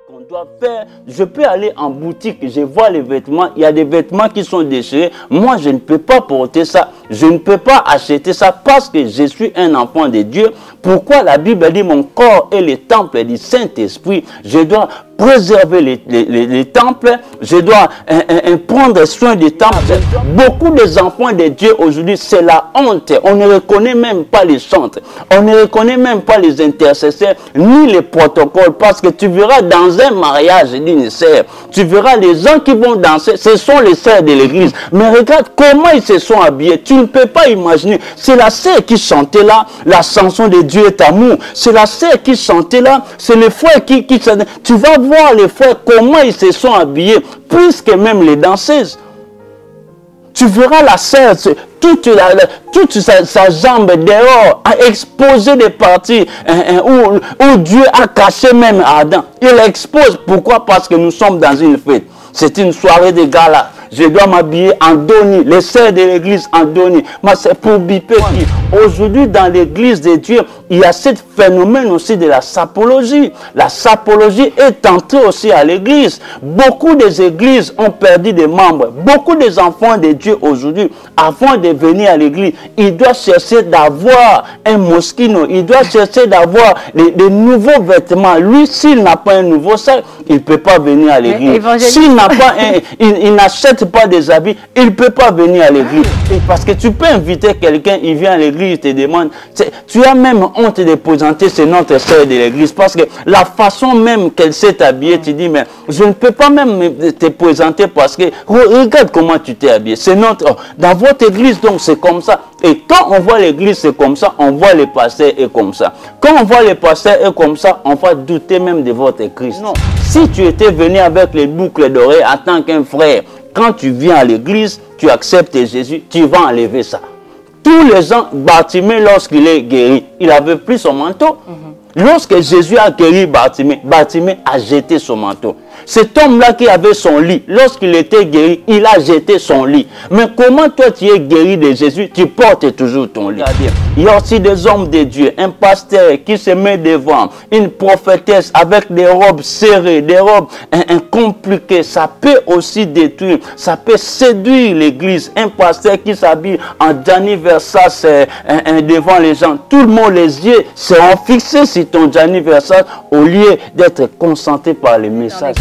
qu'on doit faire. Je peux aller en boutique, je vois les vêtements, il y a des vêtements qui sont déchirés. Moi, je ne peux pas porter ça. Je ne peux pas acheter ça parce que je suis un enfant de Dieu. Pourquoi la Bible dit mon corps est le temple du Saint-Esprit? Je dois préserver les temples, je dois prendre soin des temples. Beaucoup des enfants de Dieu aujourd'hui, c'est la honte. On ne reconnaît même pas les chantres, on ne reconnaît même pas les intercesseurs, ni les protocoles, parce que tu verras dans un mariage d'une sœur, tu verras les gens qui vont danser, ce sont les sœurs de l'église. Mais regarde comment ils se sont habillés, tu ne peux pas imaginer. C'est la sœur qui chantait là, la chanson de Dieu est amour. C'est la sœur qui chantait là, c'est le frère qui chantait. Tu vas voir les frères comment ils se sont habillés, plus que même les danseuses. Tu verras la sœur, toute sa jambe dehors, a exposé des parties où Dieu a caché même Adam. Il l'expose. Pourquoi? Parce que nous sommes dans une fête. C'est une soirée de gala. Je dois m'habiller en doni. Les sœurs de l'église en doni. Mais c'est pour biper qui? Aujourd'hui, dans l'église de Dieu, il y a ce phénomène aussi de la sapologie. La sapologie est entrée aussi à l'église. Beaucoup des églises ont perdu des membres. Beaucoup des enfants de Dieu aujourd'hui, avant de venir à l'église, ils doivent chercher d'avoir un moschino. Ils doivent chercher d'avoir des nouveaux vêtements. Lui, s'il n'a pas un nouveau sac, il ne peut pas venir à l'église. S'il n'a pas il n'achète pas des habits, il ne peut pas venir à l'église. Parce que tu peux inviter quelqu'un, il vient à l'église, il te demande, tu as même honte de présenter, c'est notre sœur de l'église, parce que la façon même qu'elle s'est habillée, tu dis, mais je ne peux pas même te présenter parce que regarde comment tu t'es habillé. C'est notre, dans votre église, donc c'est comme ça. Et quand on voit l'église, c'est comme ça, on voit les pasteurs et comme ça. Quand on voit les pasteurs et comme ça, on va douter même de votre Christ. Non. Si tu étais venu avec les boucles d'oreilles en tant qu'un frère, quand tu viens à l'église, tu acceptes Jésus, tu vas enlever ça. Tous les gens, Bartimée, lorsqu'il est guéri, il avait pris son manteau. Lorsque Jésus a guéri Bartimée, Bartimée a jeté son manteau. Cet homme-là qui avait son lit, lorsqu'il était guéri, il a jeté son lit. Mais comment toi tu es guéri de Jésus, tu portes toujours ton lit? Il y a aussi des hommes de Dieu, un pasteur qui se met devant, une prophétesse avec des robes serrées, des robes compliquées. Ça peut aussi détruire, ça peut séduire l'église. Un pasteur qui s'habille en Gianni Versace devant les gens. Tout le monde, les yeux seront fixés sur ton Gianni Versace au lieu d'être concentré par les messages.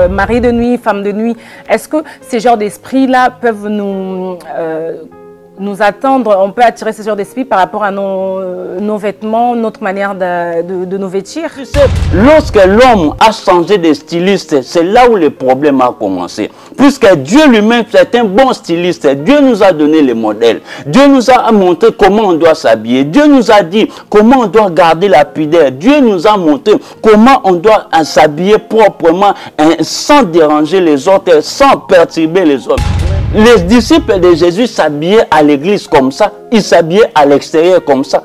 Mari de nuit, femme de nuit, est-ce que ces genres d'esprits-là peuvent nous attendre, on peut attirer ce genre d'esprit par rapport à nos vêtements, notre manière de nous vêtir? Tu sais, lorsque l'homme a changé de styliste, c'est là où le problème a commencé. Puisque Dieu lui-même, c'est un bon styliste. Dieu nous a donné les modèles. Dieu nous a montré comment on doit s'habiller. Dieu nous a dit comment on doit garder la pudeur. Dieu nous a montré comment on doit s'habiller proprement, sans déranger les autres, sans perturber les autres. Les disciples de Jésus s'habillaient à l'église comme ça. Ils s'habillaient à l'extérieur comme ça.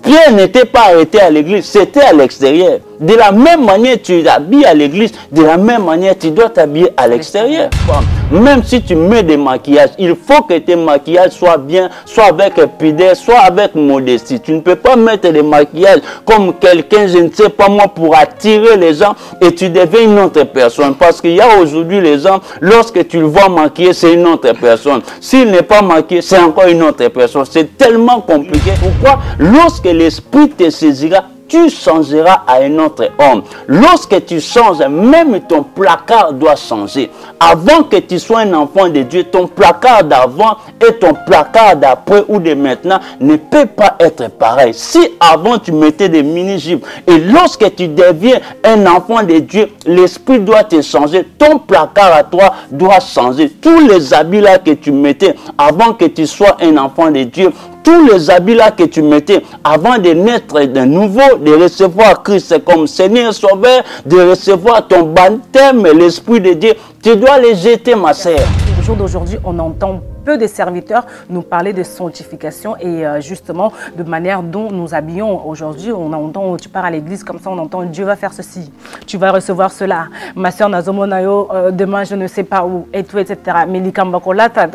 Pierre n'était pas arrêté à l'église, c'était à l'extérieur. De la même manière, tu t'habilles à l'église, de la même manière, tu dois t'habiller à l'extérieur. Même si tu mets des maquillages, il faut que tes maquillages soient bien, soit avec pudeur, soit avec modestie. Tu ne peux pas mettre des maquillages comme quelqu'un, je ne sais pas moi, pour attirer les gens et tu deviens une autre personne. Parce qu'il y a aujourd'hui les gens, lorsque tu le vois maquillé, c'est une autre personne. S'il n'est pas maquillé, c'est encore une autre personne. C'est tellement compliqué. Pourquoi? Lorsque l'esprit te saisira, tu changeras à un autre homme. Lorsque tu changes, même ton placard doit changer. Avant que tu sois un enfant de Dieu, ton placard d'avant et ton placard d'après ou de maintenant ne peut pas être pareil. Si avant tu mettais des mini-jupes et lorsque tu deviens un enfant de Dieu, l'esprit doit te changer. Ton placard à toi doit changer. Tous les habits là que tu mettais avant que tu sois un enfant de Dieu, tous les habits là que tu mettais avant de naître de nouveau, de recevoir Christ comme Seigneur Sauveur, de recevoir ton baptême, l'Esprit de Dieu, tu dois les jeter, ma sœur. Au jour d'aujourd'hui, on entend peu peu des serviteurs nous parler de sanctification et justement de manière dont nous habillons. Aujourd'hui, on entend, tu pars à l'église comme ça, on entend Dieu va faire ceci, tu vas recevoir cela. Ma soeur Nazomonayo, demain je ne sais pas où, et tout, etc. Mais l'Ikambakolata,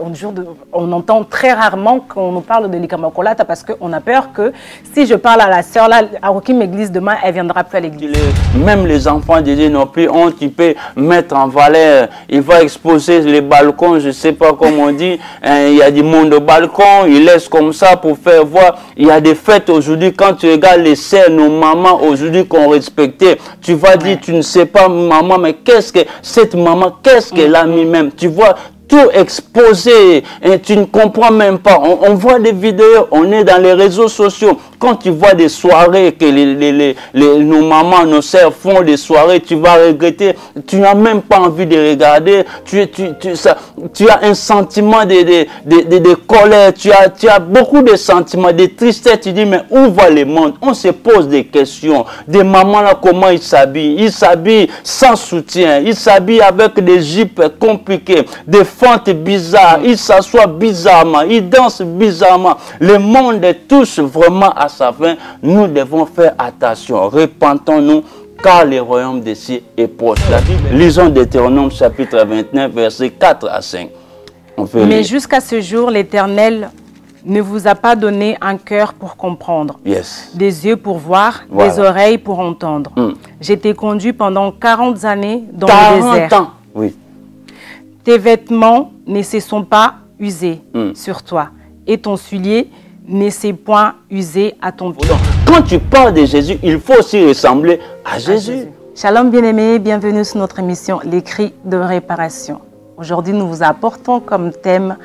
on entend très rarement qu'on nous parle de l'Ikambakolata parce qu'on a peur que si je parle à la soeur là, à aucune église demain, elle ne viendra plus à l'église. Même les enfants de Dieu n'ont plus honte, il peut mettre en valeur, il va exposer les balcons, je ne sais pas comment on dit, il y a du monde au balcon, il laisse comme ça pour faire voir. Il y a des fêtes aujourd'hui, quand tu regardes les sœurs, nos mamans aujourd'hui qu'on respectait, tu vas dire, tu ne sais pas maman, mais qu'est-ce que cette maman, qu'est-ce qu'elle a mis même, tu vois, tout exposé, et tu ne comprends même pas. On voit des vidéos, on est dans les réseaux sociaux. Quand tu vois des soirées que nos mamans, nos sœurs font des soirées, tu vas regretter. Tu n'as même pas envie de regarder. Tu as un sentiment de colère. Tu as beaucoup de sentiments, de tristesse. Tu dis, mais où va le monde? On se pose des questions. Des mamans là, comment ils s'habillent? Ils s'habillent sans soutien. Ils s'habillent avec des jupes compliquées, des fentes bizarres. Ils s'assoient bizarrement. Ils dansent bizarrement. Le monde touche vraiment à sa fin. Nous devons faire attention. Repentons-nous, car le royaume des cieux est proche. Lisons Deutéronome chapitre 29, versets 4 à 5. Mais jusqu'à ce jour, l'Éternel ne vous a pas donné un cœur pour comprendre, des yeux pour voir, des oreilles pour entendre. J'ai été conduit pendant 40 années dans le désert. 40 ans, oui. Tes vêtements ne se sont pas usés sur toi, et ton soulier ne s'est point usé à ton pied. Quand tu parles de Jésus, il faut aussi ressembler à Jésus. Shalom bien-aimés, bienvenue sur notre émission Les Cris de Réparation. Aujourd'hui, nous vous apportons comme thème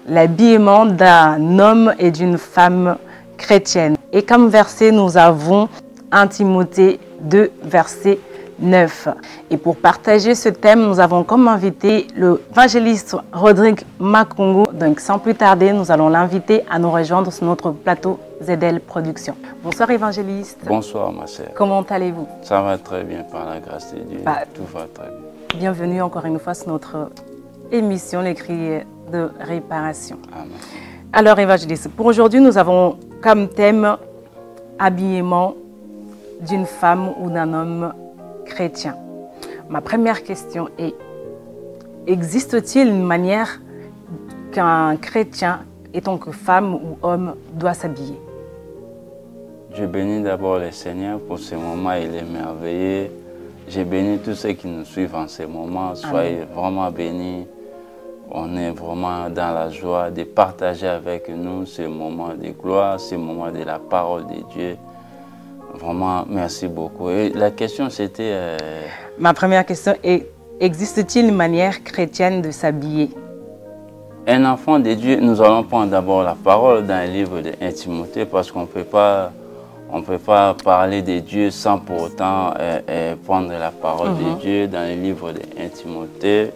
l'habillement d'un homme et d'une femme chrétienne. Et comme verset, nous avons 1 Timothée 2, verset 9. Et pour partager ce thème, nous avons comme invité l'évangéliste Rodrigue Makungu. Donc sans plus tarder, nous allons l'inviter à nous rejoindre sur notre plateau ZL Productions. Bonsoir évangéliste. Bonsoir ma sœur. Comment allez-vous? Ça va très bien par la grâce de Dieu. Tout va très bien. Bienvenue encore une fois sur notre émission Les Cris de Réparation. Amen. Alors évangéliste, pour aujourd'hui, nous avons comme thème habillement d'une femme ou d'un homme chrétien. Ma première question est, existe-t-il une manière qu'un chrétien, étant que femme ou homme, doit s'habiller? Je bénis d'abord le Seigneur pour ce moment, il est merveilleux. Je bénis tous ceux qui nous suivent en ce moment. Soyez vraiment bénis. On est vraiment dans la joie de partager avec nous ce moment de gloire, ce moment de la parole de Dieu. Vraiment, merci beaucoup. Et la question, c'était... Ma première question est, existe-t-il une manière chrétienne de s'habiller? Un enfant de Dieu, nous allons prendre d'abord la parole dans le livre de 1 Timothée parce qu'on ne peut pas parler de Dieu sans pour autant prendre la parole de Dieu dans le livre de 1 Timothée.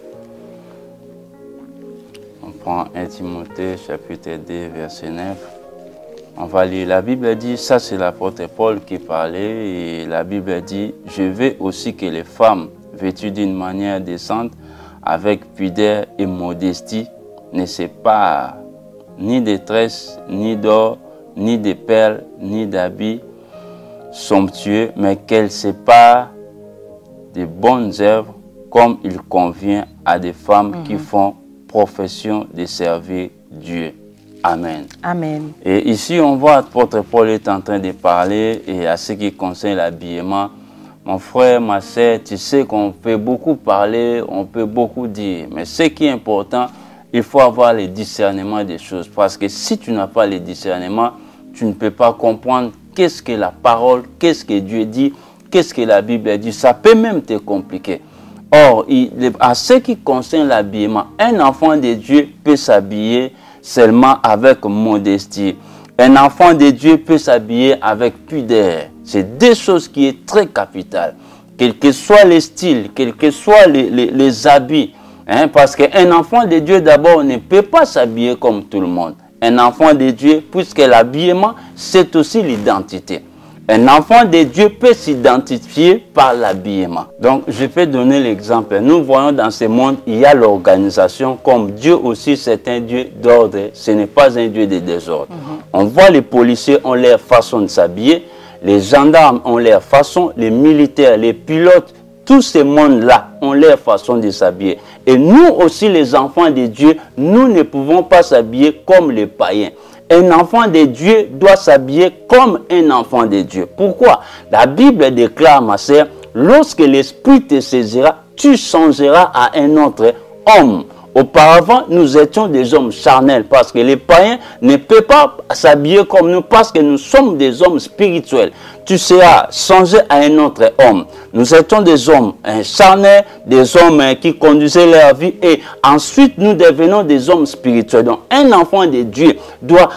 On prend 1 Timothée, chapitre 2, verset 9. On va lire, la Bible dit, ça c'est l'apôtre Paul qui parlait, et la Bible dit, je veux aussi que les femmes vêtues d'une manière décente, avec pudeur et modestie, ne séparent ni de tresses, ni d'or, ni de perles, ni d'habits somptueux, mais qu'elles séparent de bonnes œuvres, comme il convient à des femmes qui font profession de servir Dieu. Amen. Amen. Et ici, on voit l'apôtre Paul est en train de parler et à ce qui concerne l'habillement. Mon frère, ma soeur, tu sais qu'on peut beaucoup parler, on peut beaucoup dire. Mais ce qui est important, il faut avoir le discernement des choses. Parce que si tu n'as pas le discernement, tu ne peux pas comprendre qu'est-ce que la parole, qu'est-ce que Dieu dit, qu'est-ce que la Bible dit. Ça peut même te compliquer. Or, à ce qui concerne l'habillement, un enfant de Dieu peut s'habiller seulement avec modestie. Un enfant de Dieu peut s'habiller avec pudeur. C'est deux choses qui sont très capitales. Quel que soit le style, quels que soient les habits. Parce qu'un enfant de Dieu, d'abord, ne peut pas s'habiller comme tout le monde. Un enfant de Dieu, puisque l'habillement, c'est aussi l'identité. Un enfant de Dieu peut s'identifier par l'habillement. Donc, je peux donner l'exemple. Nous voyons dans ce monde, il y a l'organisation, comme Dieu aussi, c'est un Dieu d'ordre. Ce n'est pas un Dieu de désordre. On voit les policiers ont leur façon de s'habiller, les gendarmes ont leur façon, les militaires, les pilotes, tous ces mondes-là ont leur façon de s'habiller. Et nous aussi, les enfants de Dieu, nous ne pouvons pas s'habiller comme les païens. Un enfant de Dieu doit s'habiller comme un enfant de Dieu. Pourquoi? La Bible déclare, ma sœur, lorsque l'Esprit te saisira, tu changeras à un autre homme. Auparavant, nous étions des hommes charnels parce que les païens ne peuvent pas s'habiller comme nous parce que nous sommes des hommes spirituels. Tu seras changé à un autre homme. Nous étions des hommes charnels, des hommes qui conduisaient leur vie et ensuite nous devenons des hommes spirituels. Donc un enfant de Dieu doit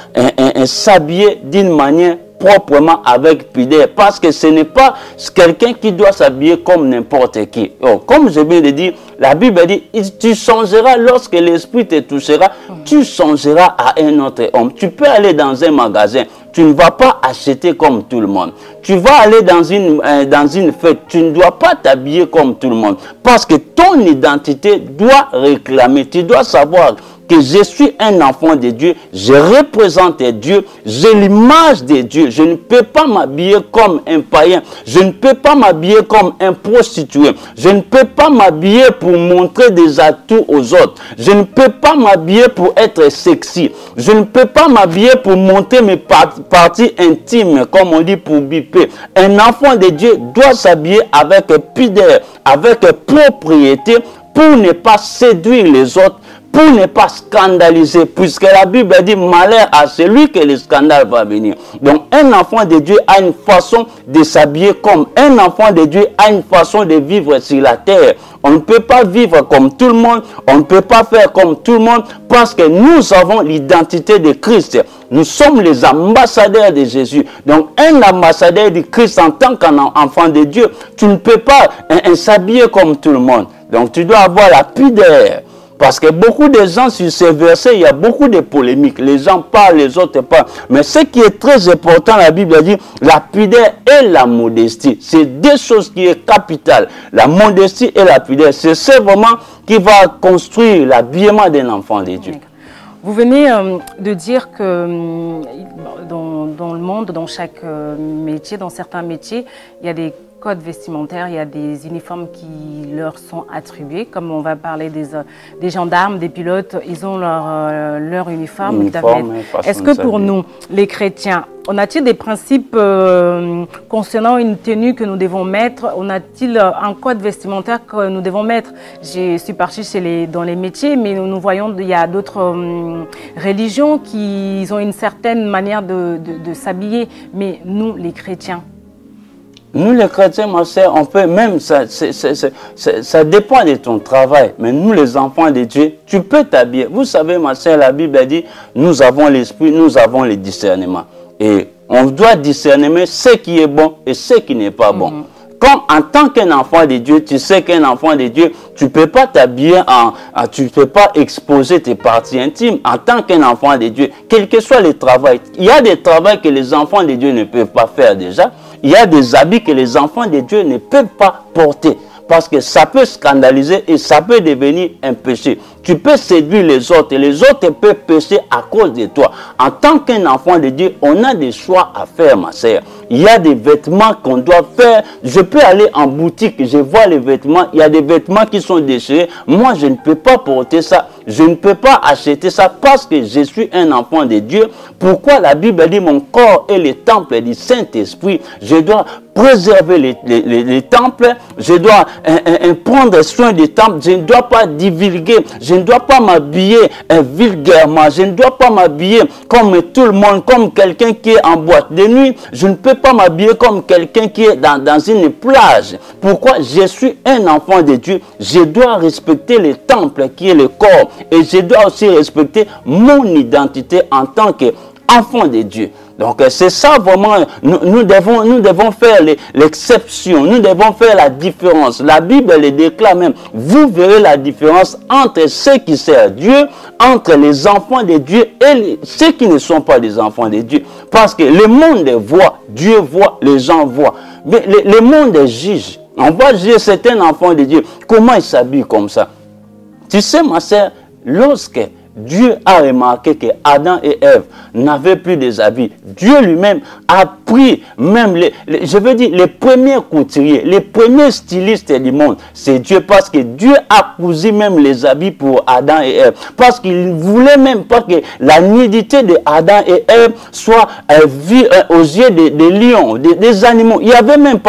s'habiller d'une manière proprement avec pudeur, parce que ce n'est pas quelqu'un qui doit s'habiller comme n'importe qui. Oh, comme je viens de dire, la Bible dit, tu changeras lorsque l'Esprit te touchera, tu changeras à un autre homme. Tu peux aller dans un magasin, tu ne vas pas acheter comme tout le monde. Tu vas aller dans une fête, tu ne dois pas t'habiller comme tout le monde, parce que ton identité doit réclamer, tu dois savoir que je suis un enfant de Dieu, je représente Dieu, j'ai l'image de Dieu. Je ne peux pas m'habiller comme un païen, je ne peux pas m'habiller comme un prostitué, je ne peux pas m'habiller pour montrer des atouts aux autres, je ne peux pas m'habiller pour être sexy, je ne peux pas m'habiller pour montrer mes parties intimes, comme on dit pour biper. Un enfant de Dieu doit s'habiller avec pudeur, avec propriété, pour ne pas séduire les autres, pour ne pas scandaliser, puisque la Bible dit malheur à celui que le scandale va venir. Donc un enfant de Dieu a une façon de s'habiller comme un enfant de Dieu a une façon de vivre sur la terre. On ne peut pas vivre comme tout le monde, on ne peut pas faire comme tout le monde, parce que nous avons l'identité de Christ. Nous sommes les ambassadeurs de Jésus. Donc un ambassadeur de Christ en tant qu'enfant de Dieu, tu ne peux pas s'habiller comme tout le monde. Donc tu dois avoir la pudeur. Parce que beaucoup de gens sur ces versets, il y a beaucoup de polémiques. Les gens parlent, les autres parlent. Mais ce qui est très important, la Bible dit, la pudeur et la modestie. C'est deux choses qui sont capitales. La modestie et la pudeur. C'est ça vraiment qui va construire l'habillement d'un enfant de Dieu. Vous venez de dire que dans le monde, dans chaque métier, dans certains métiers, il y a des codes vestimentaires, il y a des uniformes qui leur sont attribués, comme on va parler des gendarmes, des pilotes, ils ont leur uniforme. Est-ce que pour nous, les chrétiens, on a-t-il des principes concernant une tenue que nous devons mettre? On a-t-il un code vestimentaire que nous devons mettre? Je suis partie dans les métiers, mais nous voyons qu'il y a d'autres religions qui ont une certaine manière de s'habiller. Mais nous, les chrétiens, nous les chrétiens, ma sœur, on peut même, ça dépend de ton travail. Mais nous les enfants de Dieu, tu peux t'habiller. Vous savez, ma sœur, la Bible dit, nous avons l'esprit, nous avons le discernement. Et on doit discerner ce qui est bon et ce qui n'est pas bon. Comme en tant qu'un enfant de Dieu, tu sais qu'un enfant de Dieu, tu ne peux pas t'habiller, tu ne peux pas exposer tes parties intimes en tant qu'un enfant de Dieu, quel que soit le travail. Il y a des travaux que les enfants de Dieu ne peuvent pas faire déjà. Il y a des habits que les enfants de Dieu ne peuvent pas porter. Parce que ça peut scandaliser et ça peut devenir un péché. Tu peux séduire les autres et les autres peuvent pécher à cause de toi. En tant qu'un enfant de Dieu, on a des choix à faire, ma sœur. Il y a des vêtements qu'on doit faire. Je peux aller en boutique, je vois les vêtements. Il y a des vêtements qui sont déchirés. Moi, je ne peux pas porter ça. Je ne peux pas acheter ça parce que je suis un enfant de Dieu. Pourquoi la Bible dit mon corps est le temple du Saint-Esprit? Je dois préserver les temples. Je dois prendre soin des temples. Je ne dois pas divulguer. Je ne dois pas m'habiller vulgairement. Je ne dois pas m'habiller comme tout le monde, comme quelqu'un qui est en boîte de nuit. Je ne peux pas m'habiller comme quelqu'un qui est dans une plage. Pourquoi? Je suis un enfant de Dieu. Je dois respecter le temple qui est le corps. Et je dois aussi respecter mon identité en tant qu'enfant de Dieu. Donc c'est ça vraiment, nous devons faire l'exception, nous devons faire la différence. La Bible le déclare même, vous verrez la différence entre ceux qui servent Dieu, entre les enfants de Dieu et ceux qui ne sont pas des enfants de Dieu. Parce que le monde voit, Dieu voit, les gens voient. Mais le monde juge. On va juger certains enfants de Dieu. Comment ils s'habillent comme ça? Tu sais, ma sœur, lorsque Dieu a remarqué que Adam et Ève n'avaient plus des habits, Dieu lui-même a pris même les premiers couturiers, les premiers stylistes du monde. C'est Dieu, parce que Dieu a cousu même les habits pour Adam et Ève. Parce qu'il ne voulait même pas que la nudité de Adam et Ève soit vue aux yeux des lions, des animaux. Il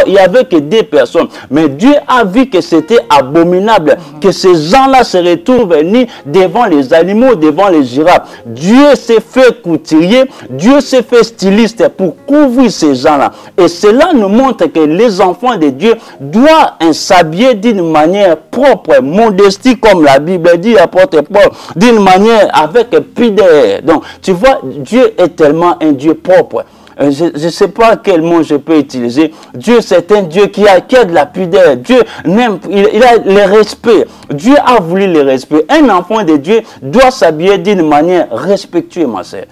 n'y avait que des personnes. Mais Dieu a vu que c'était abominable, que ces gens-là se retrouvent ni devant les animaux, devant les girafes. Dieu s'est fait couturier, Dieu s'est fait styliste pour couvrir ces gens-là. Et cela nous montre que les enfants de Dieu doivent s'habiller d'une manière propre, modestie, comme la Bible dit, apôtre Paul, d'une manière avec pudeur. Donc, tu vois, Dieu est tellement un Dieu propre. Je ne sais pas quel mot je peux utiliser. Dieu, c'est un Dieu qui a de la pudeur. Dieu même, il a le respect. Dieu a voulu le respect. Un enfant de Dieu doit s'habiller d'une manière respectueuse, ma sœur.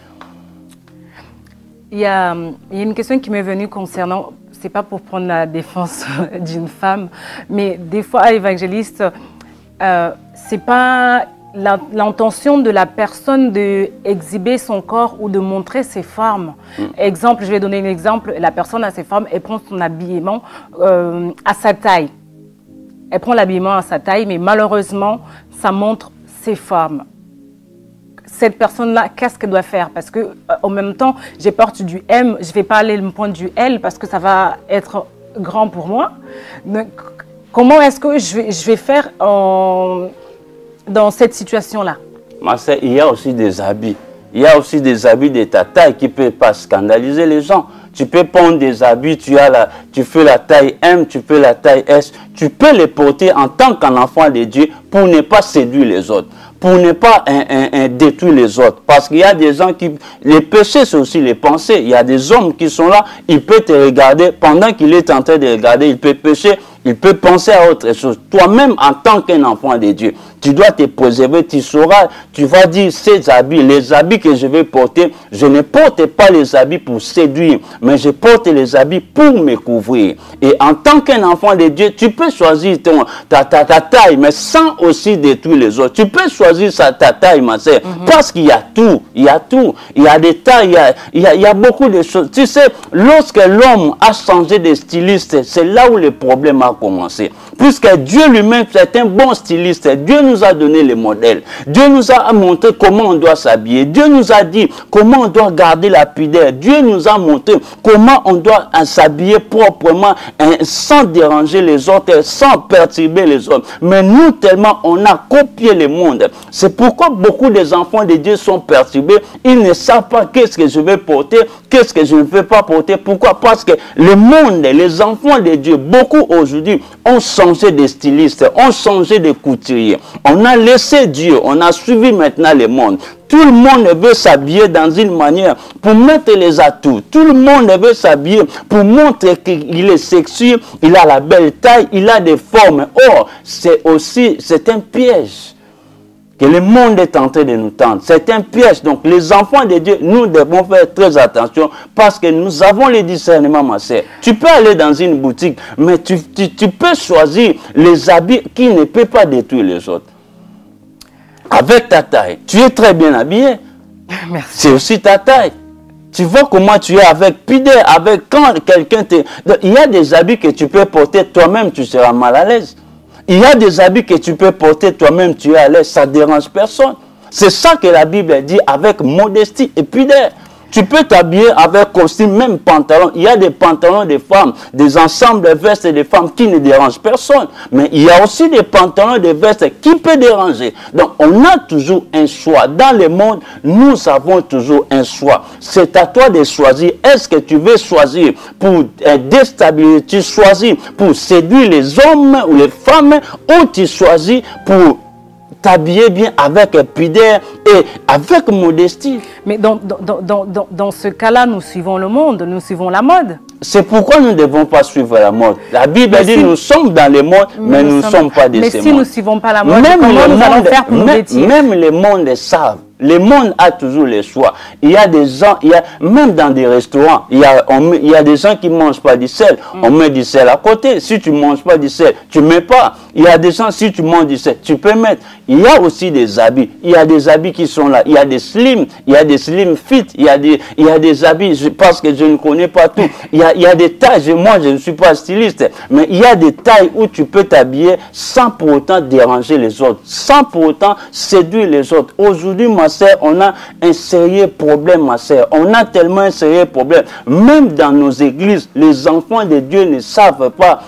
Il y a une question qui m'est venue concernant, c'est pas pour prendre la défense d'une femme, mais des fois, à l'évangéliste, c'est pas l'intention de la personne d'exhiber son corps ou de montrer ses formes. Exemple, je vais donner un exemple. La personne a ses formes, elle prend son habillement à sa taille. Elle prend l'habillement à sa taille, mais malheureusement, ça montre ses formes. Cette personne-là, qu'est-ce qu'elle doit faire? Parce que en même temps, je porte du M, je ne vais pas aller me prendre du L parce que ça va être grand pour moi. Donc, comment est-ce que je vais faire dans cette situation-là? Ma sœur, il y a aussi des habits. Il y a aussi des habits de ta taille qui ne peuvent pas scandaliser les gens. Tu peux prendre des habits, tu fais la taille M, tu fais la taille S. Tu peux les porter en tant qu'enfant de Dieu pour ne pas séduire les autres, pour ne pas détruire les autres. Parce qu'il y a des gens qui... Les péchés, c'est aussi les pensées. Il y a des hommes qui sont là, il peut te regarder, pendant qu'il est en train de regarder, il peut pécher, il peut penser à autre chose. Toi-même, en tant qu'un enfant de Dieu, tu dois te préserver, tu sauras, tu vas dire, ces habits, les habits que je vais porter, je ne porte pas les habits pour séduire, mais je porte les habits pour me couvrir. Et en tant qu'un enfant de Dieu, tu peux choisir ta taille, mais sans aussi détruire les autres. Tu peux choisir ta taille, ma sœur, parce qu'il y a tout, il y a tout. Il y a des tailles, il y a beaucoup de choses. Tu sais, lorsque l'homme a changé de styliste, c'est là où le problème a commencé. Puisque Dieu lui-même, c'est un bon styliste. Dieu nous a donné les modèles. Dieu nous a montré comment on doit s'habiller. Dieu nous a dit comment on doit garder la pudeur. Dieu nous a montré comment on doit s'habiller proprement, sans déranger les autres, sans perturber les autres. Mais nous, tellement, on a copié le monde. C'est pourquoi beaucoup des enfants de Dieu sont perturbés. Ils ne savent pas qu'est-ce que je vais porter, qu'est-ce que je ne veux pas porter. Pourquoi? Parce que le monde, les enfants de Dieu, beaucoup aujourd'hui ont changé de styliste, ont changé de couturier. On a laissé Dieu, on a suivi maintenant le monde. Tout le monde veut s'habiller dans une manière pour mettre les atouts. Tout le monde veut s'habiller pour montrer qu'il est sexy, il a la belle taille, il a des formes. Or, c'est un piège que le monde est en train de nous tendre. C'est un piège. Donc, les enfants de Dieu, nous devons faire très attention parce que nous avons le discernement, ma sœur. Tu peux aller dans une boutique, mais tu peux choisir les habits qui ne peuvent pas détruire les autres. Avec ta taille, tu es très bien habillé. C'est aussi ta taille. Tu vois comment tu es avec pudeur, avec quand quelqu'un te... Il y a des habits que tu peux porter toi-même, tu seras mal à l'aise. Il y a des habits que tu peux porter toi-même, tu es à l'aise, ça ne dérange personne. C'est ça que la Bible dit avec modestie et pudeur. Tu peux t'habiller avec costume, même pantalon. Il y a des pantalons de femmes, des ensembles de vestes de femmes qui ne dérangent personne. Mais il y a aussi des pantalons de vestes qui peuvent déranger. Donc, on a toujours un choix. Dans le monde, nous avons toujours un choix. C'est à toi de choisir. Est-ce que tu veux choisir pour déstabiliser, tu choisis pour séduire les hommes ou les femmes, ou tu choisis pour t'habiller bien avec pudeur et avec modestie. Mais dans ce cas-là, nous suivons le monde, nous suivons la mode. C'est pourquoi nous ne devons pas suivre la mode. La Bible dit nous sommes dans le monde, mais nous ne sommes pas de ce monde. Mais si nous ne suivons pas la mode, comment nous allons faire pour nous vêtir? Même le monde savent. Le monde a toujours le choix. Il y a des gens, même dans des restaurants, il y a des gens qui ne mangent pas du sel. On met du sel à côté. Si tu ne manges pas du sel, tu ne mets pas. Il y a des gens, si tu manges du sel, tu peux mettre. Il y a aussi des habits. Il y a des habits qui sont là. Il y a des slim, il y a des slim fit, il y a des habits, parce que je ne connais pas tout. Il y a des tailles. Moi, je ne suis pas styliste, mais il y a des tailles où tu peux t'habiller sans pour autant déranger les autres, sans pour autant séduire les autres. Aujourd'hui, ma sœur, on a un sérieux problème, ma sœur. On a tellement un sérieux problème. Même dans nos églises, les enfants de Dieu ne savent pas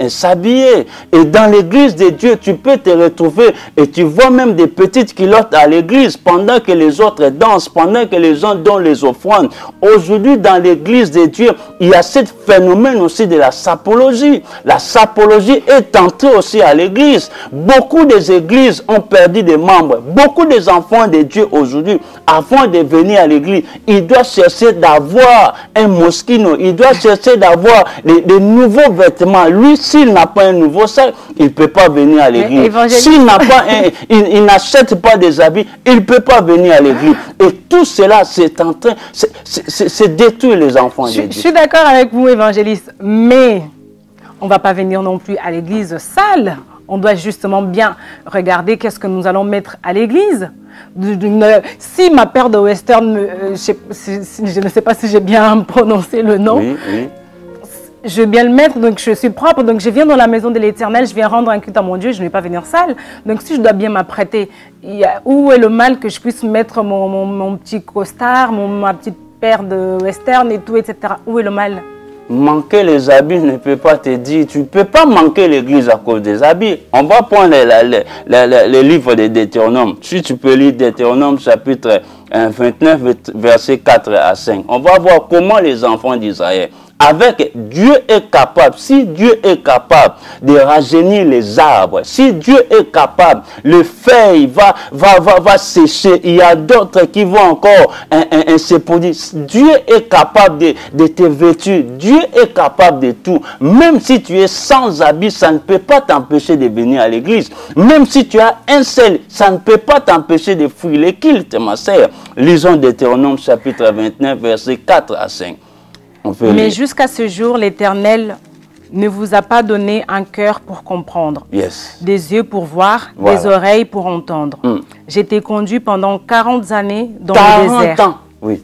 s'habiller. Et dans l'église de Dieu, tu peux te retrouver et tu vois même des petites culottes à l'église pendant que les autres dansent, pendant que les gens donnent les offrandes. Aujourd'hui, dans l'église de Dieu, il y a ce phénomène aussi de la sapologie. La sapologie est entrée aussi à l'église. Beaucoup des églises ont perdu des membres. Beaucoup des enfants de Dieu aujourd'hui, avant de venir à l'église, ils doivent chercher d'avoir un moschino, ils doivent chercher d'avoir des nouveaux vêtements. Lui, s'il n'a pas un nouveau sac, il ne peut pas venir à l'église. S'il n'a pas il n'achète pas des habits, il ne peut pas venir à l'église. Et tout cela, c'est en train, c'est détruire les enfants de Dieu. Je suis d'accord avec vous, évangéliste, mais on ne va pas venir non plus à l'église sale. On doit justement bien regarder qu'est-ce que nous allons mettre à l'église. Si ma paire de western, je ne sais pas si j'ai bien prononcé le nom, oui, oui. Je vais bien le mettre, donc je suis propre, donc je viens dans la maison de l'Éternel, je viens rendre un culte à mon Dieu, je ne vais pas venir sale. Donc si je dois bien m'apprêter, où est le mal que je puisse mettre mon petit costard, ma petite paire de western et tout, etc. Où est le mal? Manquer les habits ne peut pas te dire, tu ne peux pas manquer l'église à cause des habits. On va prendre les livres de Deutéronome. Si tu peux lire Deutéronome chapitre 29, versets 4 à 5. On va voir comment les enfants d'Israël, avec Dieu est capable, si Dieu est capable de rajeunir les arbres, si Dieu est capable, le feuille va sécher, il y a d'autres qui vont encore se produire. Dieu est capable de te vêtir, Dieu est capable de tout. Même si tu es sans habit, ça ne peut pas t'empêcher de venir à l'église. Même si tu as un seul, ça ne peut pas t'empêcher de fuir les cultes, ma sœur. Lisons Deutéronome chapitre 29, versets 4 à 5. Mais jusqu'à ce jour, l'Éternel ne vous a pas donné un cœur pour comprendre, des yeux pour voir, des oreilles pour entendre. J'ai été conduit pendant 40 années dans le désert. 40 ans, oui.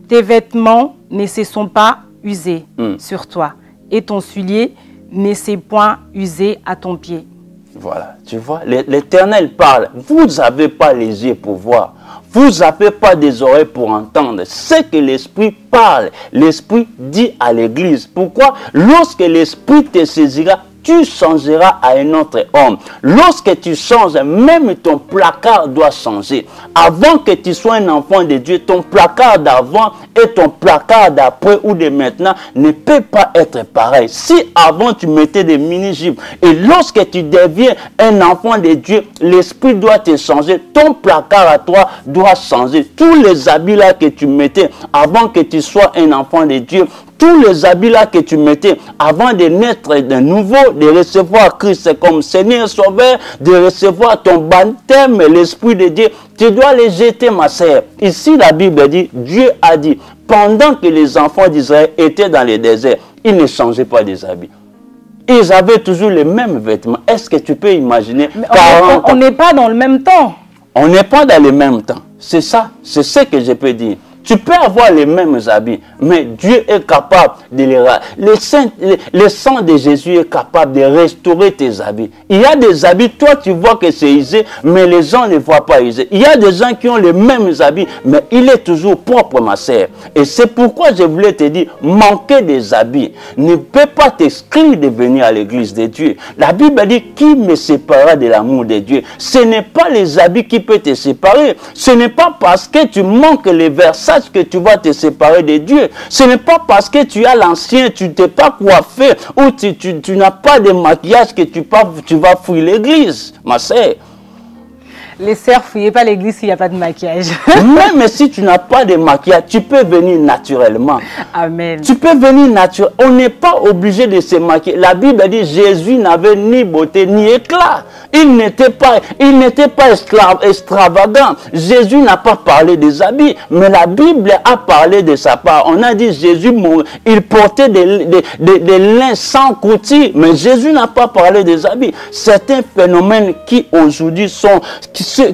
Tes vêtements ne se sont pas usés sur toi et ton soulier ne s'est point usé à ton pied. Voilà, tu vois, l'Éternel parle. Vous n'avez pas les yeux pour voir. Vous n'avez pas des oreilles pour entendre. Ce que l'Esprit parle, l'Esprit dit à l'Église. Pourquoi? Lorsque l'Esprit te saisira, tu changeras à un autre homme. Lorsque tu changes, même ton placard doit changer. Avant que tu sois un enfant de Dieu, ton placard d'avant et ton placard d'après ou de maintenant ne peut pas être pareil. Si avant tu mettais des mini-jupes et lorsque tu deviens un enfant de Dieu, l'esprit doit te changer. Ton placard à toi doit changer. Tous les habits là que tu mettais avant que tu sois un enfant de Dieu, tous les habits là que tu mettais avant de naître de nouveau, de recevoir Christ comme Seigneur Sauveur, de recevoir ton baptême, l'Esprit de Dieu, tu dois les jeter, ma sœur. Ici, la Bible dit, Dieu a dit, pendant que les enfants d'Israël étaient dans le désert, ils ne changeaient pas des habits. Ils avaient toujours les mêmes vêtements. Est-ce que tu peux imaginer? On n'est pas dans le même temps. On n'est pas dans le même temps. C'est ça, c'est ce que je peux dire. Tu peux avoir les mêmes habits, mais Dieu est capable de le sang de Jésus est capable de restaurer tes habits. Il y a des habits, toi tu vois que c'est usé, mais les gens ne voient pas usé. Il y a des gens qui ont les mêmes habits, mais il est toujours propre, ma sœur. Et c'est pourquoi je voulais te dire, manquer des habits ne peut pas t'exclure de venir à l'église de Dieu. La Bible dit, qui me séparera de l'amour de Dieu? Ce n'est pas les habits qui peuvent te séparer. Ce n'est pas parce que tu manques les versets que tu vas te séparer de Dieu. Ce n'est pas parce que tu as l'ancien, tu ne t'es pas coiffé ou tu n'as pas de maquillage que tu vas fuir l'église, ma sœur. Les sœurs, fouillez pas l'église s'il n'y a pas de maquillage. Même si tu n'as pas de maquillage, tu peux venir naturellement. Amen. Tu peux venir naturellement. On n'est pas obligé de se maquiller. La Bible dit Jésus n'avait ni beauté ni éclat. Il n'était pas extravagant. Jésus n'a pas parlé des habits, mais la Bible a parlé de sa part. On a dit Jésus, il portait des lins sans couture, mais Jésus n'a pas parlé des habits. C'est un phénomène qui aujourd'hui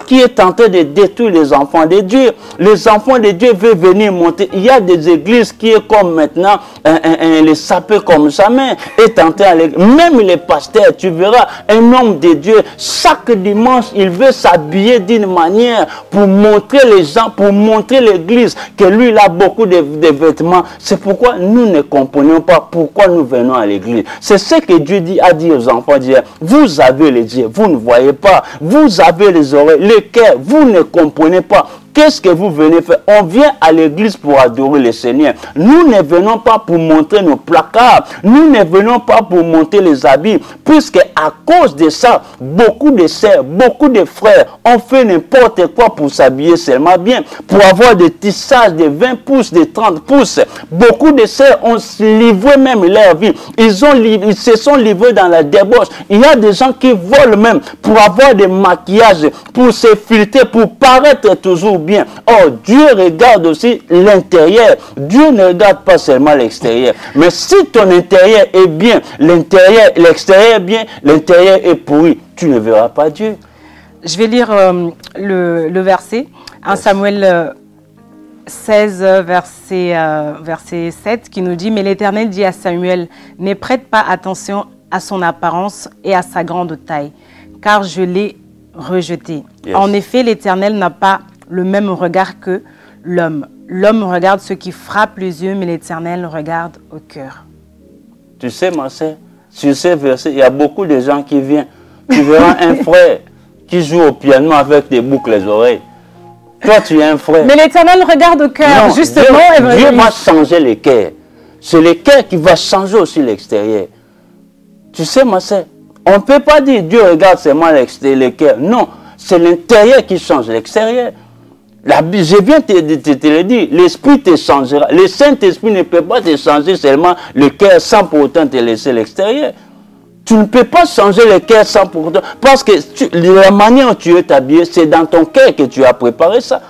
qui est en train de détruire les enfants de Dieu. Les enfants de Dieu veulent venir monter. Il y a des églises qui est comme maintenant les sapeurs comme jamais est en train de, même les pasteurs, tu verras un homme de Dieu chaque dimanche il veut s'habiller d'une manière pour montrer les gens, pour montrer l'église que lui il a beaucoup de vêtements. C'est pourquoi nous ne comprenons pas pourquoi nous venons à l'église. C'est ce que Dieu a dit aux enfants d'hier. Vous avez les yeux, vous ne voyez pas. Vous avez les oreilles, les cœurs, vous ne comprenez pas. Qu'est-ce que vous venez faire? On vient à l'église pour adorer le Seigneur. Nous ne venons pas pour montrer nos placards. Nous ne venons pas pour montrer les habits. Puisque à cause de ça, beaucoup de sœurs, beaucoup de frères ont fait n'importe quoi pour s'habiller seulement bien. Pour avoir des tissages de 20 pouces, de 30 pouces. Beaucoup de sœurs ont livré même leur vie. Ils se sont livrés dans la débauche. Il y a des gens qui volent même pour avoir des maquillages, pour se filtrer, pour paraître toujours bien. Oh, Dieu regarde aussi l'intérieur. Dieu ne regarde pas seulement l'extérieur. Mais si ton intérieur est bien, l'extérieur est bien, l'intérieur est pourri, tu ne verras pas Dieu. Je vais lire le verset. 1 Samuel 16, verset 7, qui nous dit « Mais l'Éternel dit à Samuel, ne prête pas attention à son apparence et à sa grande taille, car je l'ai rejeté. Yes. En effet, l'Éternel n'a pas le même regard que l'homme. L'homme regarde ce qui frappe les yeux, mais l'Éternel regarde au cœur. » Tu sais, ma sœur, sur ces versets, il y a beaucoup de gens qui viennent. Tu verras un frère qui joue au piano avec des boucles les oreilles. Toi, tu es un frère. Mais l'Éternel regarde au cœur, justement. Dieu va changer les cœurs. C'est le cœur qui va changer aussi l'extérieur. Tu sais, ma sœur, on ne peut pas dire Dieu regarde seulement le cœur. Non, c'est l'intérieur qui change l'extérieur. Je viens te le dire, l'esprit te changera. Le Saint-Esprit ne peut pas te changer seulement le cœur sans pour autant te laisser l'extérieur. Tu ne peux pas changer le cœur sans pour autant. Parce que la manière dont tu es habillé, c'est dans ton cœur que tu as préparé ça.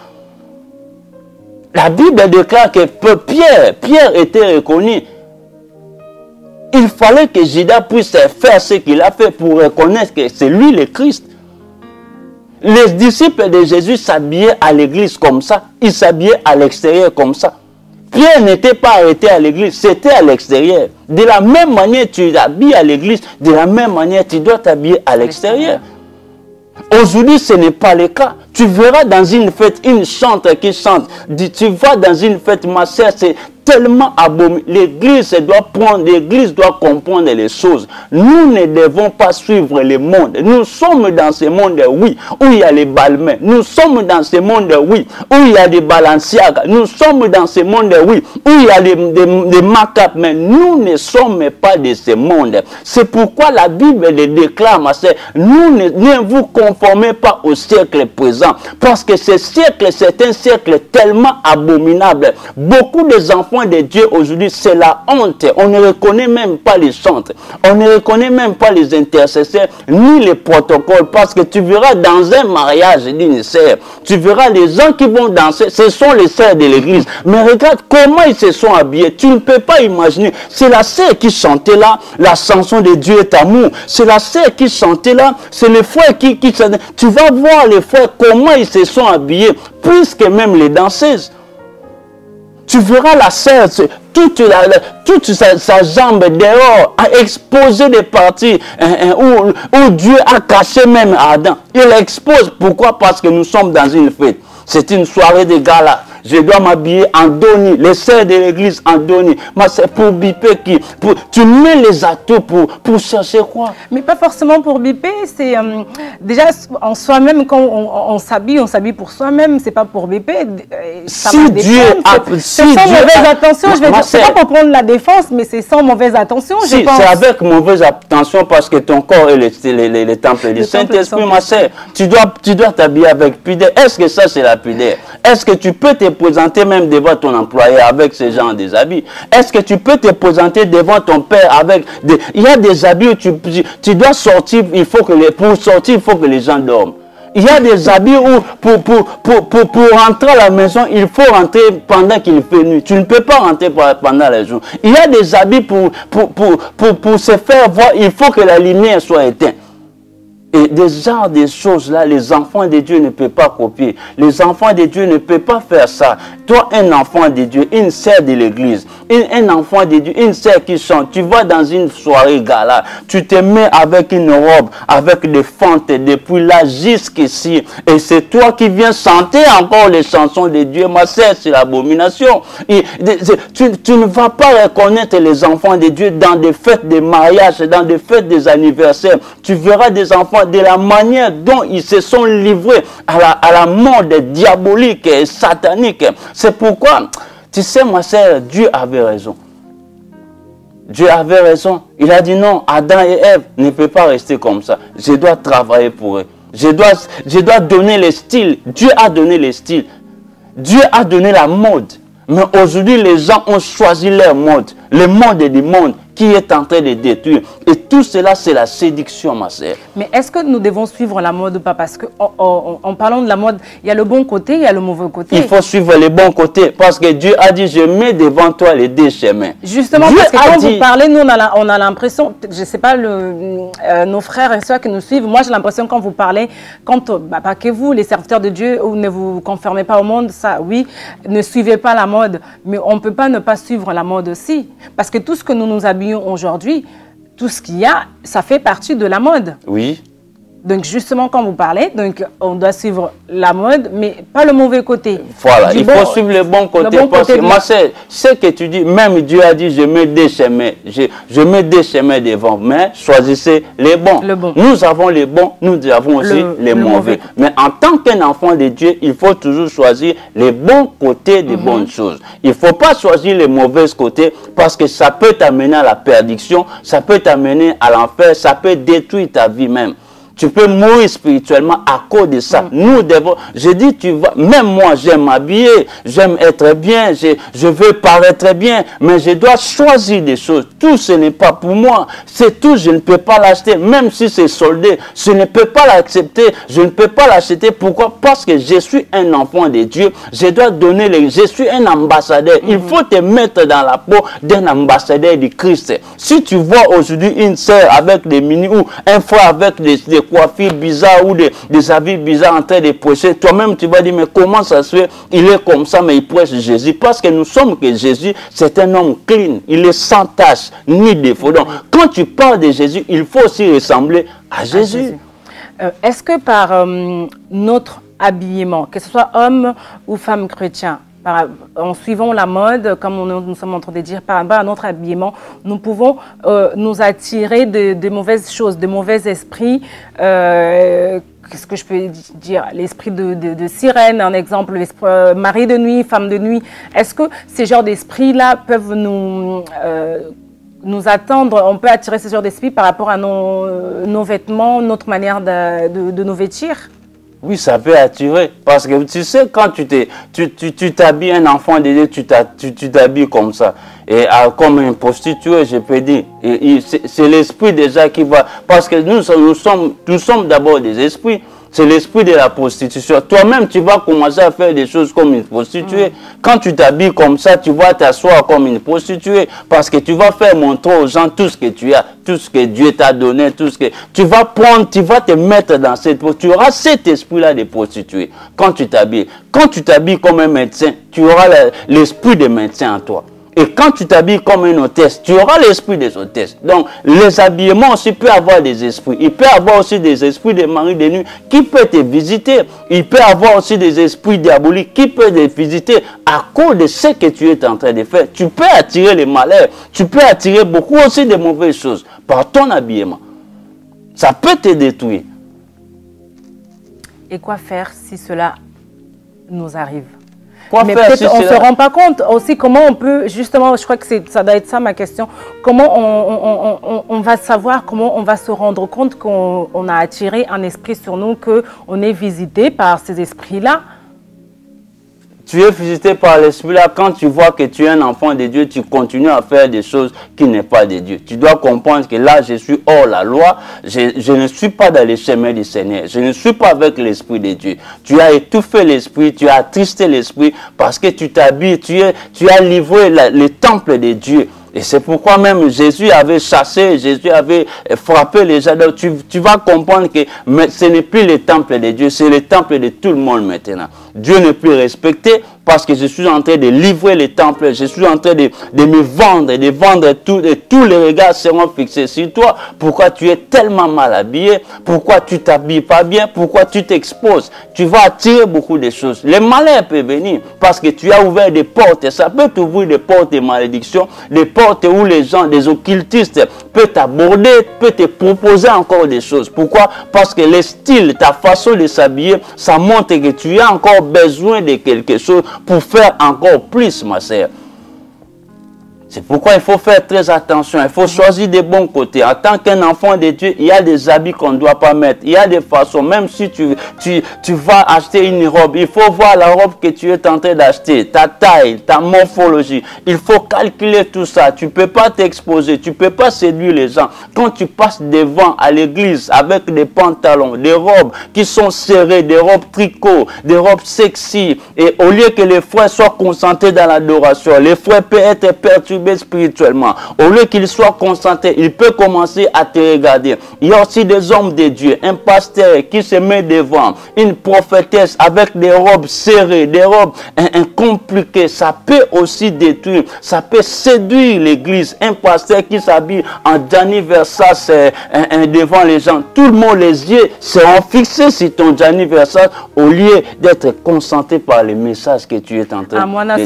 La Bible déclare que Pierre était reconnu. Il fallait que Judas puisse faire ce qu'il a fait pour reconnaître que c'est lui le Christ. Les disciples de Jésus s'habillaient à l'église comme ça. Ils s'habillaient à l'extérieur comme ça. Pierre n'était pas arrêté à l'église, c'était à l'extérieur. De la même manière tu t'habilles à l'église, de la même manière tu dois t'habiller à l'extérieur. Aujourd'hui, ce n'est pas le cas. Tu verras dans une fête une chanteuse qui chante. Tu vas dans une fête, ma sœur, c'est tellement abominable. L'église doit comprendre les choses. Nous ne devons pas suivre le monde. Nous sommes dans ce monde, oui, où il y a les Balmains. Nous sommes dans ce monde, oui, où il y a des Balenciaga. Nous sommes dans ce monde, oui, où il y a des make-up. Mais nous ne sommes pas de ce monde. C'est pourquoi la Bible le déclare, ma sœur, ne vous conformez pas au siècle présent. Parce que ce siècle, c'est un siècle tellement abominable. Beaucoup des enfants de Dieu aujourd'hui, c'est la honte. On ne reconnaît même pas les chantres. On ne reconnaît même pas les intercesseurs, ni les protocoles. Parce que tu verras dans un mariage d'une sœur, tu verras les gens qui vont danser, ce sont les sœurs de l'église. Mais regarde comment ils se sont habillés. Tu ne peux pas imaginer. C'est la sœur qui chantait là, la chanson de Dieu est amour. C'est la sœur qui chantait là, c'est les frères qui chantaient. Tu vas voir les frères comment ils se sont habillés, plus que même les danseuses. Tu verras la sœur, toute sa jambe dehors, a exposé des parties où Dieu a caché même Adam. Il expose. Pourquoi? Parce que nous sommes dans une fête. C'est une soirée de gala. Je dois m'habiller en doni. Les sœurs de l'église en doni. Mais c'est pour biper qui? Tu mets les atouts pour chercher quoi? Mais pas forcément pour biper. C'est déjà en soi-même, quand on s'habille pour soi-même. C'est pas pour biper. Si Dieu a... C'est sans mauvaise attention. Je vais dire, c'est pas pour prendre la défense, mais c'est sans mauvaise attention, je pense. C'est avec mauvaise attention parce que ton corps est le temple du Saint-Esprit, ma sœur. Tu dois t'habiller avec pudeur. Est-ce que ça, c'est la pudeur? Est-ce que tu peux te présenter même devant ton employé avec ce genre des habits? Est-ce que tu peux te présenter devant ton père avec des... Il y a des habits où tu dois sortir, pour sortir, il faut que les gens dorment. Il y a des habits où, pour rentrer à la maison, il faut rentrer pendant qu'il fait nuit. Tu ne peux pas rentrer pendant les jours. Il y a des habits pour se faire voir, il faut que la lumière soit éteinte. Et des genres de choses-là, les enfants de Dieu ne peuvent pas copier. Les enfants de Dieu ne peuvent pas faire ça. Toi, un enfant de Dieu, une sœur de l'église, un enfant de Dieu, une sœur qui chante, tu vas dans une soirée gala, tu te mets avec une robe, avec des fentes, depuis là jusqu'ici. Et c'est toi qui viens chanter encore les chansons de Dieu. Ma sœur, c'est l'abomination. Tu ne vas pas reconnaître les enfants de Dieu dans des fêtes de mariage, dans des fêtes des anniversaires. Tu verras des enfants de la manière dont ils se sont livrés à la mode diabolique et satanique. C'est pourquoi, tu sais, ma sœur, Dieu avait raison. Dieu avait raison. Il a dit non, Adam et Ève ne peuvent pas rester comme ça. Je dois travailler pour eux. Je dois donner les styles. Dieu a donné les styles. Dieu a donné la mode. Mais aujourd'hui, les gens ont choisi leur mode. Le monde du monde qui est en train de détruire. Et tout cela, c'est la séduction, ma sœur. Mais est-ce que nous devons suivre la mode ou pas? Parce qu'en parlant de la mode, il y a le bon côté, il y a le mauvais côté. Il faut suivre les bons côtés. Parce que Dieu a dit, je mets devant toi les deux chemins. Justement, Dieu parce que quand vous parlez, nous, on a l'impression, je ne sais pas, nos frères et sœurs qui nous suivent, moi, j'ai l'impression quand vous parlez, pas que vous, les serviteurs de Dieu, ou ne vous conformez pas au monde, ça, oui, ne suivez pas la mode. Mais on ne peut pas ne pas suivre la mode aussi. Parce que tout ce que nous habillons aujourd'hui, tout ce qu'il y a, ça fait partie de la mode. Oui. Donc justement, quand vous parlez, donc on doit suivre la mode, mais pas le mauvais côté. Voilà, il faut suivre le bon côté. Parce que moi, ce que tu dis, même Dieu a dit, je mets des chemins. Je mets des chemins devant, mais choisissez les bons. Nous avons les bons, nous avons aussi les mauvais. Mais en tant qu'un enfant de Dieu, il faut toujours choisir les bons côtés des bonnes choses. Il ne faut pas choisir les mauvais côtés parce que ça peut t'amener à la perdition, ça peut t'amener à l'enfer, ça peut détruire ta vie même. Tu peux mourir spirituellement à cause de ça. Nous devons, je dis, même moi, j'aime m'habiller, j'aime être bien, je veux paraître bien, mais je dois choisir des choses. Tout ce n'est pas pour moi. C'est tout, je ne peux pas l'acheter. Même si c'est soldé, je ne peux pas l'accepter. Je ne peux pas l'acheter. Pourquoi? Parce que je suis un enfant de Dieu. Je dois donner je suis un ambassadeur. Il faut te mettre dans la peau d'un ambassadeur du Christ. Si tu vois aujourd'hui une sœur avec des mini ou un frère avec des coiffures bizarres ou des habits bizarres en train de prêcher, toi-même tu vas dire, mais comment ça se fait? Il est comme ça, mais il prêche Jésus. Parce que nous sommes que Jésus, c'est un homme clean. Il est sans tache, ni défaut. Donc, quand tu parles de Jésus, il faut aussi ressembler à Jésus. Est-ce que par notre habillement, que ce soit homme ou femme chrétien, en suivant la mode, comme nous sommes en train de dire, par rapport à notre habillement, nous pouvons nous attirer de mauvaises choses, de mauvais esprits. Qu'est-ce que je peux dire? L'esprit de sirène, un exemple, mari de nuit, femme de nuit. Est-ce que ces genres d'esprits-là peuvent nous attendre? On peut attirer ces genres d'esprits par rapport à nos vêtements, notre manière de nous vêtir? Oui, ça peut attirer. Parce que tu sais, quand tu t'habilles un enfant de Dieu, tu t'habilles comme ça. Et comme un prostitué, je peux dire. C'est l'esprit déjà qui va. Parce que nous sommes d'abord des esprits. C'est l'esprit de la prostitution. Toi-même, tu vas commencer à faire des choses comme une prostituée. Quand tu t'habilles comme ça, tu vas t'asseoir comme une prostituée. Parce que tu vas faire montrer aux gens tout ce que tu as, tout ce que Dieu t'a donné, tout ce que tu vas prendre, tu vas te mettre dans cette prostituée. Tu auras cet esprit-là de prostituée quand tu t'habilles. Quand tu t'habilles comme un médecin, tu auras l'esprit de médecin en toi. Et quand tu t'habilles comme une hôtesse, tu auras l'esprit des hôtesses. Donc, les habillements aussi peuvent avoir des esprits. Il peut avoir aussi des esprits de mari de nuit qui peuvent te visiter. Il peut avoir aussi des esprits diaboliques qui peuvent te visiter à cause de ce que tu es en train de faire. Tu peux attirer les malheurs. Tu peux attirer beaucoup aussi de mauvaises choses par ton habillement. Ça peut te détruire. Et quoi faire si cela nous arrive? Mais peut-être on ne se rend pas compte aussi comment on peut, justement, je crois que ça doit être ça ma question, comment on va savoir, comment on va se rendre compte qu'on a attiré un esprit sur nous, qu'on est visité par ces esprits-là. Tu es visité par l'esprit-là, quand tu vois que tu es un enfant de Dieu, tu continues à faire des choses qui n'est pas de Dieu. Tu dois comprendre que là, je suis hors la loi, je ne suis pas dans les chemins du Seigneur, je ne suis pas avec l'esprit de Dieu. Tu as étouffé l'esprit, tu as attristé l'esprit parce que tu t'habilles, tu as livré le temple de Dieu. Et c'est pourquoi même Jésus avait chassé, Jésus avait frappé les gens. Donc tu vas comprendre que ce n'est plus le temple de Dieu, c'est le temple de tout le monde maintenant. Dieu n'est plus respecté parce que je suis en train de livrer le temple, je suis en train de me vendre, de vendre tout, et tous les regards seront fixés sur toi. Pourquoi tu es tellement mal habillé? Pourquoi tu t'habilles pas bien? Pourquoi tu t'exposes? Tu vas attirer beaucoup de choses. Les malheurs peuvent venir parce que tu as ouvert des portes. Ça peut t'ouvrir des portes de malédiction, des portes où les gens, des occultistes peuvent t'aborder, peuvent te proposer encore des choses. Pourquoi? Parce que le style, ta façon de s'habiller, ça montre que tu as encore besoin de quelque chose pour faire encore plus, ma sœur. C'est pourquoi il faut faire très attention. Il faut choisir des bons côtés. En tant qu'un enfant de Dieu, il y a des habits qu'on ne doit pas mettre. Il y a des façons. Même si tu vas acheter une robe, il faut voir la robe que tu es en train d'acheter. Ta taille, ta morphologie. Il faut calculer tout ça. Tu ne peux pas t'exposer. Tu ne peux pas séduire les gens. Quand tu passes devant à l'église avec des pantalons, des robes qui sont serrées, des robes tricot, des robes sexy. Et au lieu que les frères soient concentrés dans l'adoration, les frères peuvent être perturbés spirituellement. Au lieu qu'il soit concentré, il peut commencer à te regarder. Il y a aussi des hommes de Dieu, un pasteur qui se met devant, une prophétesse avec des robes serrées, des robes compliquées. Ça peut aussi détruire, ça peut séduire l'église. Un pasteur qui s'habille en Gianni Versace devant les gens. Tout le monde, les yeux seront fixés sur ton Gianni Versace au lieu d'être concentré par les messages que tu es en train de donner.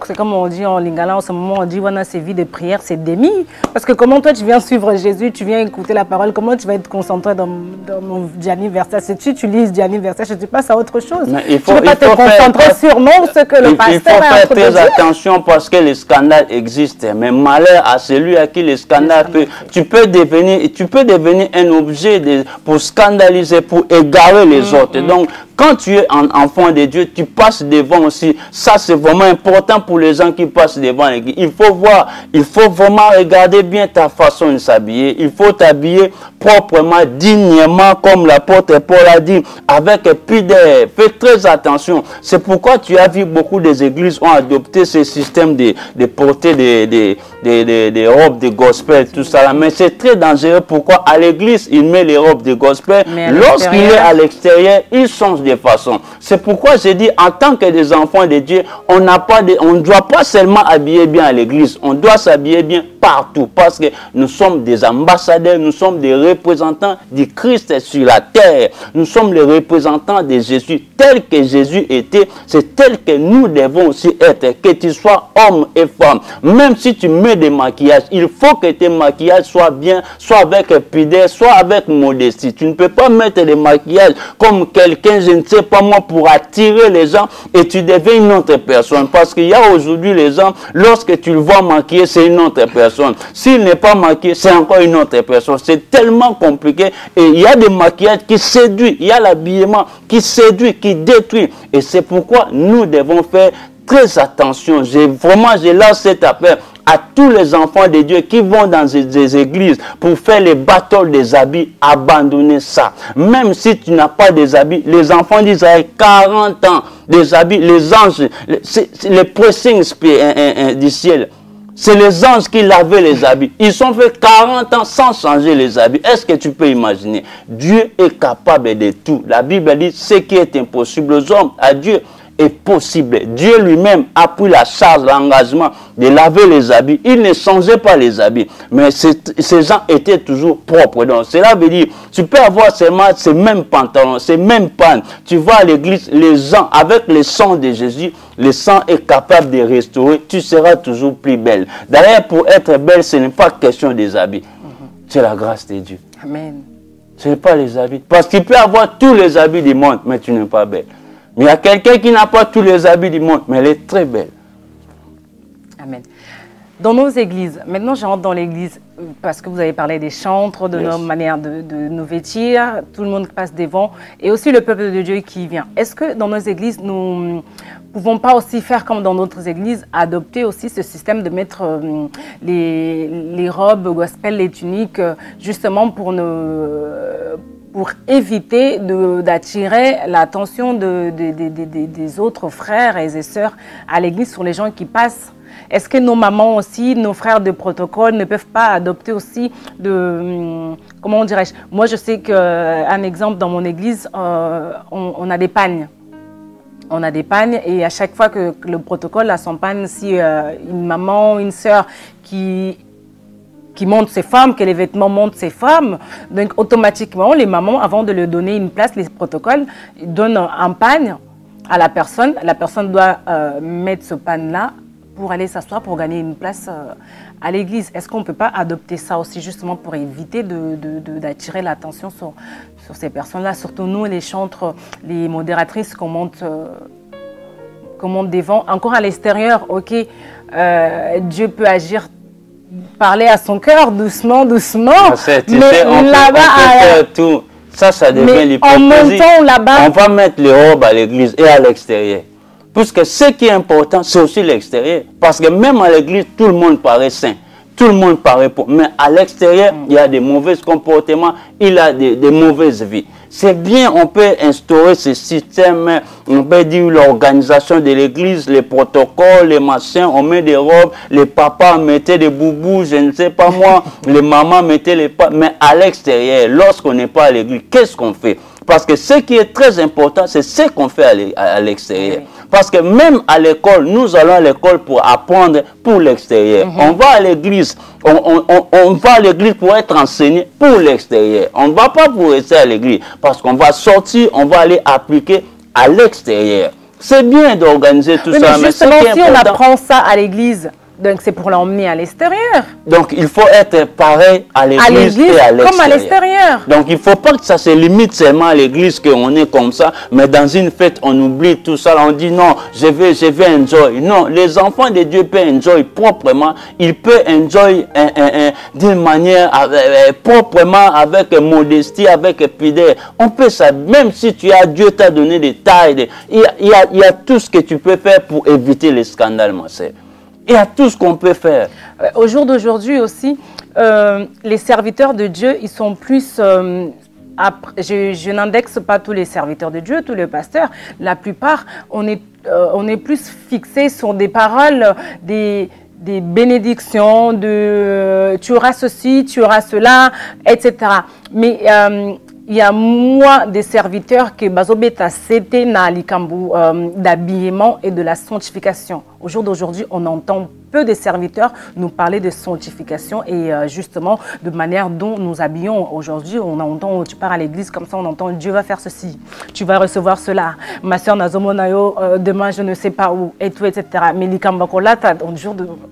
C'est comme on dit en lingala en ce moment, on dit ces vies de prière, c'est demi. Parce que comment toi, tu viens suivre Jésus, tu viens écouter la parole, comment tu vas être concentré dans mon Gianni Versace? Si tu lis Gianni Versace, tu passes à autre chose. Tu ne peux pas te concentrer sur ce que le pasteur a. Il faut faire très attention parce que les scandales existent. Mais malheur à celui à qui les scandales peut. Tu peux devenir un objet pour scandaliser, pour égarer les autres. Donc, quand tu es un enfant de Dieu, tu passes devant aussi. Ça, c'est vraiment important pour les gens qui passent devant l'église. Il faut voir, il faut vraiment regarder bien ta façon de s'habiller. Il faut t'habiller proprement, dignement, comme l'apôtre Paul a dit, avec pudeur. Fais très attention. C'est pourquoi tu as vu beaucoup des églises ont adopté ce système de porter des robes de gospel, tout ça. Mais c'est très dangereux. Pourquoi? À l'église, il met les robes de gospel. Lorsqu'il est à l'extérieur, il change de façon. C'est pourquoi j'ai dit, en tant que des enfants de Dieu, on ne doit pas seulement habiller bien à l'église, on doit s'habiller bien partout parce que nous sommes des ambassadeurs, nous sommes des représentants du Christ sur la terre. Nous sommes les représentants de Jésus. Tel que Jésus était, c'est tel que nous devons aussi être, que tu sois homme et femme. Même si tu mets des maquillages, il faut que tes maquillages soient bien, soit avec pudeur, soit avec modestie. Tu ne peux pas mettre des maquillages comme quelqu'un, je ne sais pas moi, pour attirer les gens et tu deviens une autre personne. Parce qu'il y a aujourd'hui les gens, lorsque tu le vois maquillé, c'est une autre personne. S'il n'est pas maquillé, c'est encore une autre personne. C'est tellement compliqué. Et il y a des maquillages qui séduisent. Il y a l'habillement qui séduit, qui détruit. Et c'est pourquoi nous devons faire très attention. Je lance cet appel à tous les enfants de Dieu qui vont dans des églises pour faire les battles des habits. Abandonnez ça. Même si tu n'as pas des habits, les enfants d'Israël, 40 ans, des habits, les anges, les pressings du ciel. C'est les anges qui lavaient les habits. Ils sont fait 40 ans sans changer les habits. Est-ce que tu peux imaginer? Dieu est capable de tout. La Bible dit, ce qui est impossible aux hommes, à Dieu, est possible. Dieu lui-même a pris la charge, l'engagement de laver les habits. Il ne changeait pas les habits, mais ces gens étaient toujours propres. Donc cela veut dire, tu peux avoir seulement ces mêmes pantalons, ces mêmes pannes. Tu vas à l'église, les gens, avec le sang de Jésus, le sang est capable de restaurer. Tu seras toujours plus belle. D'ailleurs, pour être belle, ce n'est pas question des habits. C'est la grâce de Dieu. Amen. Ce n'est pas les habits. Parce qu'il peut avoir tous les habits du monde, mais tu n'es pas belle. Mais il y a quelqu'un qui n'a pas tous les habits du monde, mais elle est très belle. Amen. Dans nos églises, maintenant je rentre dans l'église parce que vous avez parlé des chantres, de nos manières de nous vêtir, tout le monde passe devant, et aussi le peuple de Dieu qui vient. Est-ce que dans nos églises, nous ne pouvons pas aussi faire comme dans d'autres églises, adopter aussi ce système de mettre les robes gospel, les tuniques, justement pour éviter d'attirer l'attention des autres frères et sœurs à l'église sur les gens qui passent? Est-ce que nos mamans aussi, nos frères de protocole ne peuvent pas adopter aussi comment dirais-je? Moi, je sais qu'un exemple dans mon église, on a des pagnes. On a des pagnes et à chaque fois que le protocole a son pagne, si une maman, une sœur qui monte ses femmes, que les vêtements montent ses femmes, donc automatiquement, les mamans, avant de leur donner une place, les protocoles, ils donnent un pagne à la personne. La personne doit mettre ce pagne-là pour aller s'asseoir, pour gagner une place à l'église. Est-ce qu'on ne peut pas adopter ça aussi justement pour éviter d'attirer l'attention sur ces personnes-là, surtout nous, les chantres, les modératrices qu'on monte devant. Encore à l'extérieur, ok, Dieu peut agir, parler à son cœur doucement, doucement, mais là-bas, tout. Ça devient l'hypocrisie. En montant là-bas, on va mettre les robes à l'église et à l'extérieur. Puisque ce qui est important, c'est aussi l'extérieur. Parce que même à l'église, tout le monde paraît saint. Tout le monde paraît pauvre. Mais à l'extérieur, il y a des mauvais comportements, il y a des mauvaises vies. C'est bien, on peut instaurer ce système, on peut dire l'organisation de l'église, les protocoles, les machins, on met des robes, les papas mettaient des boubous, je ne sais pas moi, les mamans mettaient les pas. Mais à l'extérieur, lorsqu'on n'est pas à l'église, qu'est-ce qu'on fait? Parce que ce qui est très important, c'est ce qu'on fait à l'extérieur. Oui. Parce que même à l'école, nous allons à l'école pour apprendre pour l'extérieur. On va à l'église, on va à l'église pour être enseigné pour l'extérieur. On ne va pas pour rester à l'église. Parce qu'on va sortir, on va aller appliquer à l'extérieur. C'est bien d'organiser tout ça. Mais justement, si on apprend ça à l'église, donc c'est pour l'emmener à l'extérieur. Donc il faut être pareil à l'église et à l'extérieur. Comme à l'extérieur. Donc il ne faut pas que ça se limite seulement à l'église, qu'on est comme ça, mais dans une fête on oublie tout ça. On dit non, je vais enjoy. Non, les enfants de Dieu peuvent enjoy proprement. Ils peuvent enjoy d'une manière proprement, avec modestie, avec pudeur. On peut ça, même si Dieu t'a donné des tailles. Il y a tout ce que tu peux faire pour éviter les scandales, ma sœur. Il y a tout ce qu'on peut faire. Au jour d'aujourd'hui aussi, les serviteurs de Dieu, ils sont plus... je n'indexe pas tous les serviteurs de Dieu, tous les pasteurs. La plupart, on est plus fixé sur des paroles, des bénédictions, tu auras ceci, tu auras cela, etc. Mais il y a moins des serviteurs que Bazobeta c'était na likambu d'habillement et de la sanctification. Au jour d'aujourd'hui, on entend peu de serviteurs nous parler de sanctification et justement de manière dont nous habillons. Aujourd'hui, on entend, tu pars à l'église comme ça, on entend Dieu va faire ceci, tu vas recevoir cela. Ma soeur Nazomonayo, demain je ne sais pas où, et tout, etc. Mais l'Ikambakolata,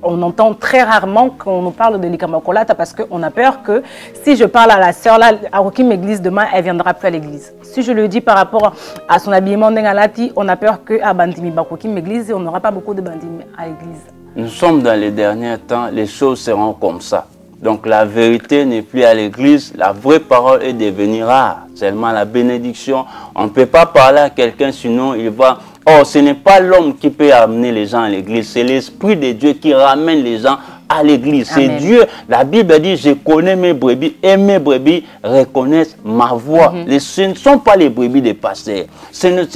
on entend très rarement qu'on nous parle de l'Ikambakolata parce qu'on a peur que si je parle à la soeur là, à aucune église demain, elle ne viendra plus à l'église. Si je le dis par rapport à son habillement d'Engalati, on a peur qu'à Bandimi Bakokim église, on n'aura pas beaucoup de Bandimi à l'église. Nous sommes dans les derniers temps, les choses seront comme ça. Donc la vérité n'est plus à l'église, la vraie parole est devenue rare. Seulement la bénédiction, on ne peut pas parler à quelqu'un sinon il va... Oh, ce n'est pas l'homme qui peut amener les gens à l'église, c'est l'Esprit de Dieu qui ramène les gens à l'église. C'est Dieu. La Bible dit, je connais mes brebis et mes brebis reconnaissent ma voix. Ce ne sont pas les brebis des pasteurs.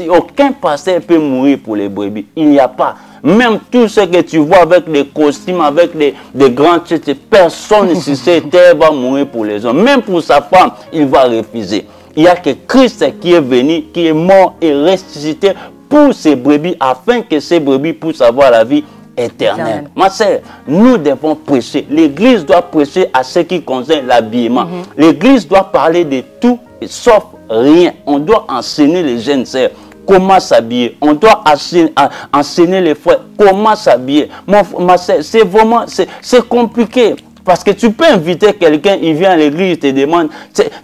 Aucun pasteur peut mourir pour les brebis. Il n'y a pas. Même tout ce que tu vois avec des costumes, avec des grands titres, personne sur cette terre va mourir pour les hommes. Même pour sa femme, il va refuser. Il n'y a que Christ qui est venu, qui est mort et ressuscité pour ses brebis, afin que ces brebis puissent avoir la vie éternelle. Ma sœur, nous devons prêcher. L'Église doit prêcher à ce qui concerne l'habillement. L'Église doit parler de tout, sauf rien. On doit enseigner les jeunes sœurs comment s'habiller. On doit enseigner les frères comment s'habiller. Ma sœur, c'est vraiment, c'est compliqué. Parce que tu peux inviter quelqu'un, il vient à l'église, il te demande,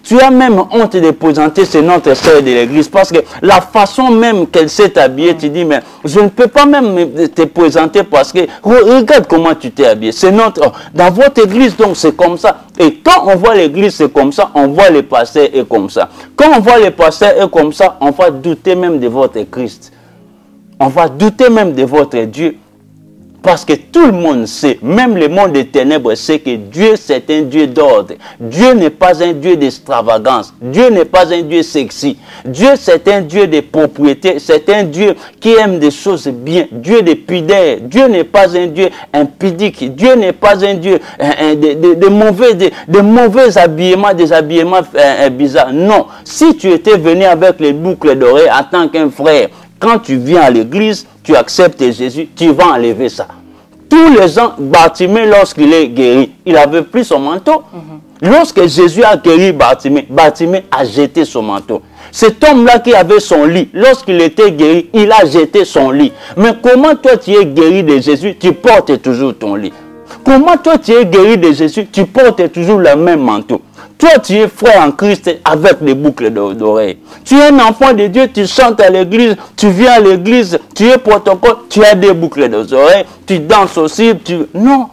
tu as même honte de présenter, c'est notre sœur de l'église. Parce que la façon même qu'elle s'est habillée, tu dis, mais je ne peux pas même te présenter parce que regarde comment tu t'es habillé. C'est notre, dans votre église, donc c'est comme ça. Et quand on voit l'église, c'est comme ça, on voit les pasteurs et comme ça. Quand on voit les pasteurs et comme ça, on va douter même de votre Christ. On va douter même de votre Dieu. Parce que tout le monde sait, même le monde des ténèbres sait que Dieu c'est un Dieu d'ordre. Dieu n'est pas un Dieu d'extravagance. Dieu n'est pas un Dieu sexy. Dieu c'est un Dieu de propriété. C'est un Dieu qui aime des choses bien. Dieu de pudeur. Dieu n'est pas un Dieu impudique. Dieu n'est pas un Dieu de mauvais habillements, des habillements bizarres. Non. Si tu étais venu avec les boucles d'oreilles en tant qu'un frère, quand tu viens à l'église, tu acceptes Jésus, tu vas enlever ça. Tous les gens, Bartimée, lorsqu'il est guéri, il n'avait plus son manteau. Lorsque Jésus a guéri Bartimée, Bartimée a jeté son manteau. Cet homme-là qui avait son lit, lorsqu'il était guéri, il a jeté son lit. Mais comment toi tu es guéri de Jésus, tu portes toujours ton lit? Comment toi tu es guéri de Jésus, tu portes toujours le même manteau? Toi, tu es frère en Christ avec des boucles d'oreilles. Tu es un enfant de Dieu, tu chantes à l'église, tu viens à l'église, tu es protocole, tu as des boucles d'oreilles, tu danses aussi. Non,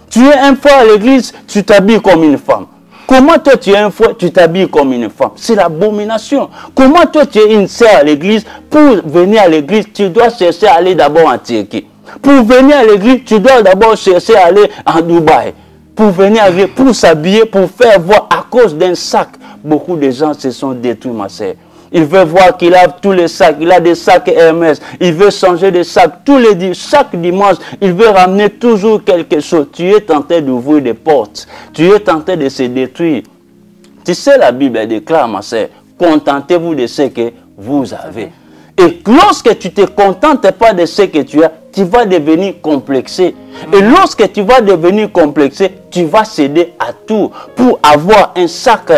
tu es un frère à l'église, tu t'habilles comme une femme. Comment toi, tu es un frère, tu t'habilles comme une femme? C'est l'abomination. Comment toi, tu es une sœur à l'église? Pour venir à l'église, tu dois chercher à aller d'abord en Turquie. Pour venir à l'église, tu dois d'abord chercher à aller en Dubaï. Pour venir avec, pour s'habiller, pour faire voir à cause d'un sac. Beaucoup de gens se sont détruits, ma sœur. Il veut voir qu'il a tous les sacs, il a des sacs Hermès. Il veut changer de sac tous les chaque dimanche. Il veut ramener toujours quelque chose. Tu es tenté d'ouvrir des portes. Tu es tenté de se détruire. Tu sais, la Bible déclare, ma sœur, contentez-vous de ce que vous avez. Et lorsque tu ne te contentes pas de ce que tu as, tu vas devenir complexé. Et lorsque tu vas devenir complexé, tu vas céder à tout. Pour avoir un sac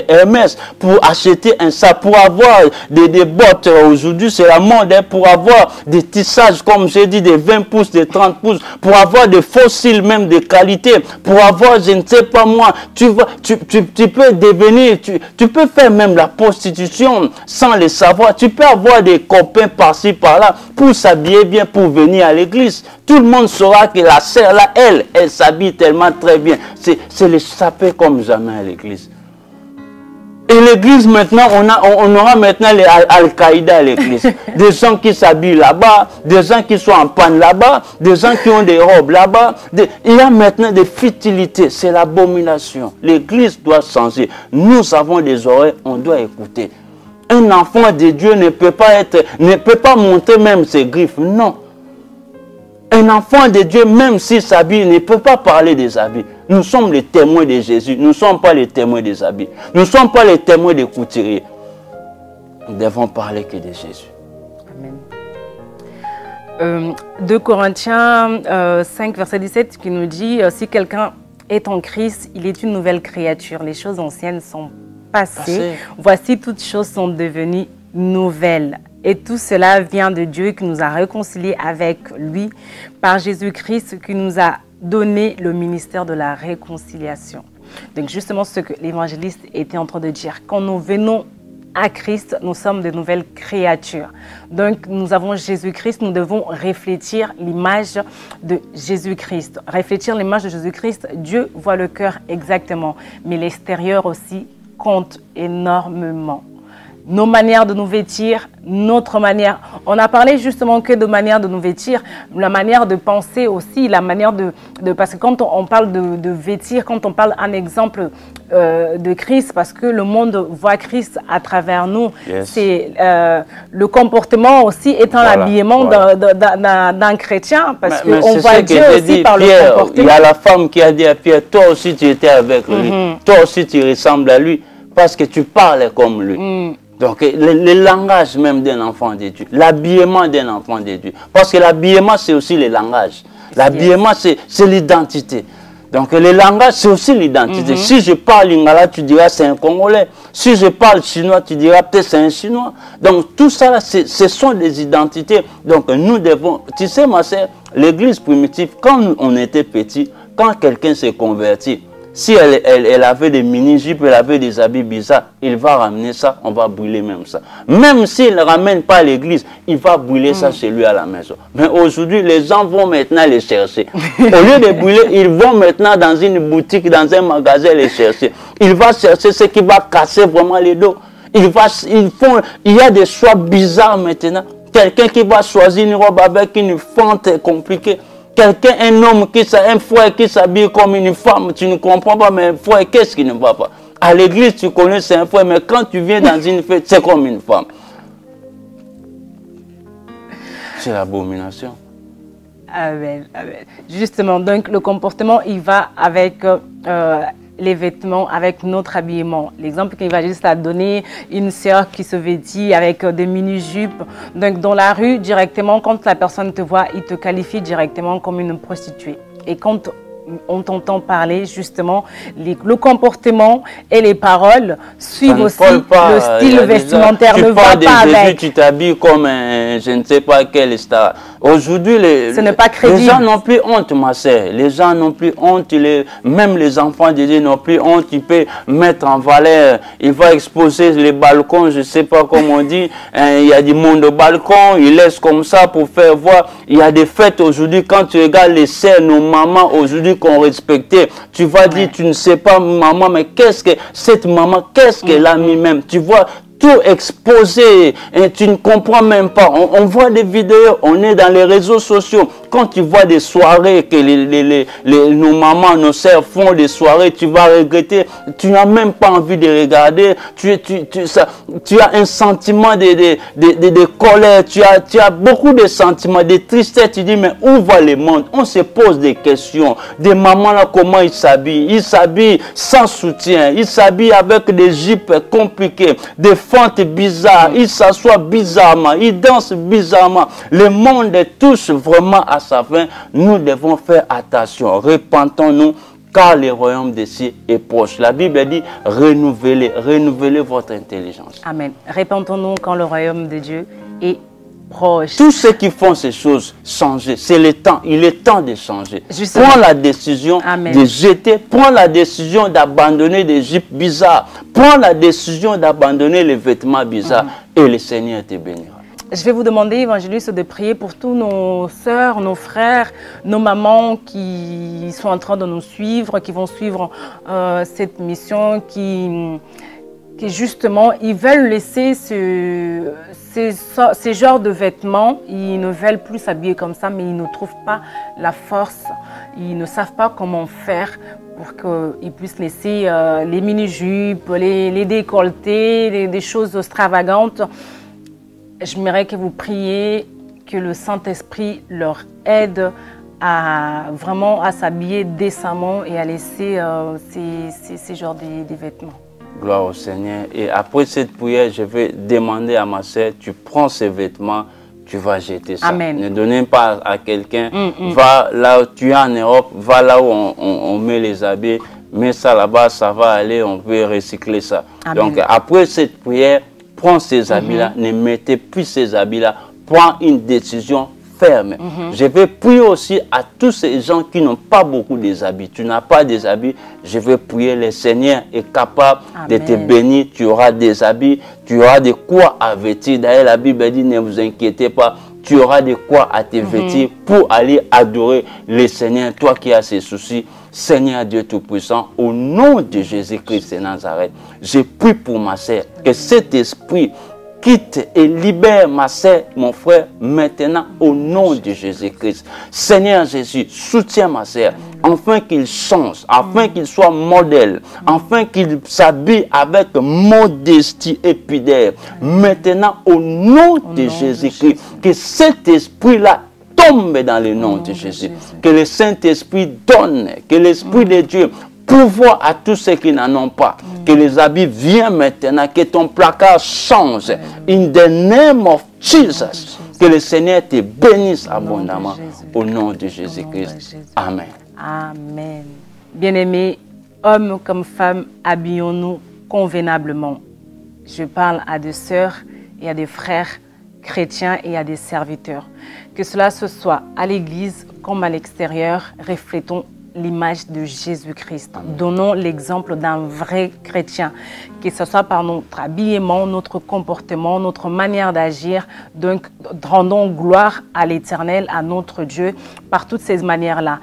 Hermès, pour acheter un sac, pour avoir des bottes, aujourd'hui c'est la mode, hein, pour avoir des tissages, comme j'ai dit, de 20 pouces, de 30 pouces, pour avoir des fossiles même de qualité, pour avoir, je ne sais pas moi, tu peux devenir, tu peux faire même la prostitution sans le savoir. Tu peux avoir des copains par-ci, par-là, pour s'habiller bien, pour venir à l'église. Tout le monde saura que la sœur là, elle s'habille tellement très bien. C'est le sapé comme jamais à l'église. Et l'église maintenant, on aura maintenant les Al-Qaïda à l'église. Des gens qui s'habillent là-bas, des gens qui sont en panne là-bas, des gens qui ont des robes là-bas. Il y a maintenant des futilités. C'est l'abomination. L'église doit changer. Nous avons des oreilles, on doit écouter. Un enfant de Dieu ne peut pas montrer même ses griffes. Non. Un enfant de Dieu, même s'il s'habille, ne peut pas parler des habits. Nous sommes les témoins de Jésus. Nous ne sommes pas les témoins des habits. Nous ne sommes pas les témoins des couturiers. Nous devons parler que de Jésus. Amen. 2 Corinthiens 5, verset 17, qui nous dit « Si quelqu'un est en Christ, il est une nouvelle créature. Les choses anciennes sont passées. Voici, toutes choses sont devenues nouvelles. » Et tout cela vient de Dieu qui nous a réconciliés avec lui par Jésus-Christ, qui nous a donné le ministère de la réconciliation. Donc justement ce que l'évangéliste était en train de dire. Quand nous venons à Christ, nous sommes de nouvelles créatures. Donc nous avons Jésus-Christ, nous devons refléter l'image de Jésus-Christ. Refléter l'image de Jésus-Christ, Dieu voit le cœur exactement, mais l'extérieur aussi compte énormément. Nos manières de nous vêtir, notre manière. On a parlé justement que de manière de nous vêtir, la manière de penser aussi, la manière parce que quand on parle de vêtir, quand on parle un exemple de Christ, parce que le monde voit Christ à travers nous, c'est le comportement aussi étant l'habillement d'un chrétien, parce qu'on voit Dieu aussi par le comportement. Il y a la femme qui a dit à Pierre, toi aussi tu étais avec lui, toi aussi tu ressembles à lui. Parce que tu parles comme lui. Donc, le langage même d'un enfant de Dieu, l'habillement d'un enfant de Dieu. Parce que l'habillement, c'est aussi le langage. L'habillement, c'est l'identité. Donc, le langage, c'est aussi l'identité. Si je parle lingala, tu diras c'est un Congolais. Si je parle chinois, tu diras peut-être c'est un Chinois. Donc, tout ça, ce sont des identités. Donc, nous devons... Tu sais, ma sœur, l'église primitive, quand on était petits, quand quelqu'un s'est converti, si elle avait des mini-jupes, elle avait des habits bizarres, il va ramener ça, on va brûler même ça. Même s'il ne ramène pas à l'église, il va brûler ça chez lui à la maison. Mais aujourd'hui, les gens vont maintenant les chercher. Au lieu de brûler, ils vont maintenant dans une boutique, dans un magasin les chercher. Il va chercher ce qui va casser vraiment les dos. Il y a des choix bizarres maintenant. Quelqu'un qui va choisir une robe avec une fente compliquée. Quelqu'un, un homme, un frère qui s'habille comme une femme, tu ne comprends pas, mais frère, qu'est-ce qui ne va pas? À l'église, tu connais, c'est un frère, mais quand tu viens dans une fête, c'est comme une femme. C'est l'abomination. Amen, amen. Justement, donc le comportement, il va avec les vêtements, avec notre habillement. L'exemple qu'il va juste à donner, une sœur qui se vêtit avec des mini-jupes. Donc dans la rue, directement, quand la personne te voit, il te qualifie directement comme une prostituée. Et quand on t'entend parler, justement, le comportement et les paroles suivent aussi le style vestimentaire. Ne va pas avec. Tu t'habilles comme je ne sais pas quelle star. Aujourd'hui, les gens n'ont plus honte, ma sœur. Les gens n'ont plus honte. Même les enfants de Dieu n'ont plus honte. Il peut mettre en valeur. Il va exposer les balcons, je ne sais pas comment on dit. Il y a du monde au balcon. Il laisse comme ça pour faire voir. Il y a des fêtes aujourd'hui. Quand tu regardes les sœurs, nos mamans aujourd'hui qu'on respectait, tu vas dire, tu ne sais pas, maman, mais qu'est-ce que cette maman, qu'est-ce qu'elle a mis même? Tu vois, tout exposé, et tu ne comprends même pas. On voit des vidéos, on est dans les réseaux sociaux. Quand tu vois des soirées que nos mamans, nos sœurs font des soirées, tu vas regretter. Tu n'as même pas envie de regarder. Tu as un sentiment de colère. Tu as beaucoup de sentiments, de tristesse. Tu dis, mais où va le monde? On se pose des questions. Des mamans là, comment ils s'habillent? Ils s'habillent sans soutien. Ils s'habillent avec des jupes compliquées, des fentes bizarres. Ils s'assoient bizarrement. Ils dansent bizarrement. Le monde touche vraiment à sa fin. Nous devons faire attention. Repentons-nous, car le royaume des cieux est proche. La Bible dit, renouvelez votre intelligence. Amen. Repentons-nous quand le royaume de Dieu est proche. Tous ceux qui font ces choses, changez. C'est le temps. Il est temps de changer. Justement. Prends la décision de jeter. Prends la décision d'abandonner des jupes bizarres. Prends la décision d'abandonner les vêtements bizarres. Et le Seigneur te bénira. Je vais vous demander, évangéliste, de prier pour tous nos sœurs, nos frères, nos mamans qui sont en train de nous suivre, qui vont suivre cette mission, qui justement, ils veulent laisser ces genres de vêtements. Ils ne veulent plus s'habiller comme ça, mais ils ne trouvent pas la force. Ils ne savent pas comment faire pour qu'ils puissent laisser les mini-jupes, les décolletés, des choses extravagantes. J'aimerais que vous priez que le Saint-Esprit leur aide à vraiment à s'habiller décemment et à laisser ces genres de vêtements. Gloire au Seigneur. Et après cette prière, je vais demander à ma sœur, tu prends ces vêtements, tu vas jeter ça. Amen. Ne donnez pas à quelqu'un. Va là où tu es en Europe, va là où on met les habits, mets ça là-bas, ça va aller, on peut recycler ça. Amen. Donc après cette prière, prends ces habits-là, ne mettez plus ces habits-là, prends une décision ferme. Je vais prier aussi à tous ces gens qui n'ont pas beaucoup des habits. Tu n'as pas des habits, je vais prier. Le Seigneur est capable de te bénir. Tu auras des habits, tu auras de quoi à vêtir. D'ailleurs, la Bible dit, ne vous inquiétez pas, tu auras de quoi à te vêtir pour aller adorer le Seigneur. Toi qui as ces soucis, Seigneur Dieu Tout-Puissant, au nom de Jésus-Christ de Nazareth, je prie pour ma sœur, que cet esprit quitte et libère ma sœur, mon frère, maintenant au nom de Jésus-Christ. Seigneur Jésus, soutiens ma sœur, afin qu'il change, afin qu'il soit modèle, afin qu'il s'habille avec modestie et pudeur. Maintenant, au nom de Jésus-Christ, que cet esprit-là tombe dans le nom de Jésus. Que le Saint-Esprit donne, que l'Esprit de Dieu pouvoir à tous ceux qui n'en ont pas. Que les habits viennent maintenant, que ton placard change. In the name of Jesus. Que le Seigneur te bénisse abondamment. Au nom de Jésus-Christ. Amen. Amen. Bien-aimés, hommes comme femmes, habillons-nous convenablement. Je parle à des sœurs et à des frères chrétiens et à des serviteurs. Que cela se soit à l'église comme à l'extérieur, reflétons l'image de Jésus-Christ. Donnons l'exemple d'un vrai chrétien, que ce soit par notre habillement, notre comportement, notre manière d'agir. Donc, rendons gloire à l'Éternel, à notre Dieu, par toutes ces manières-là.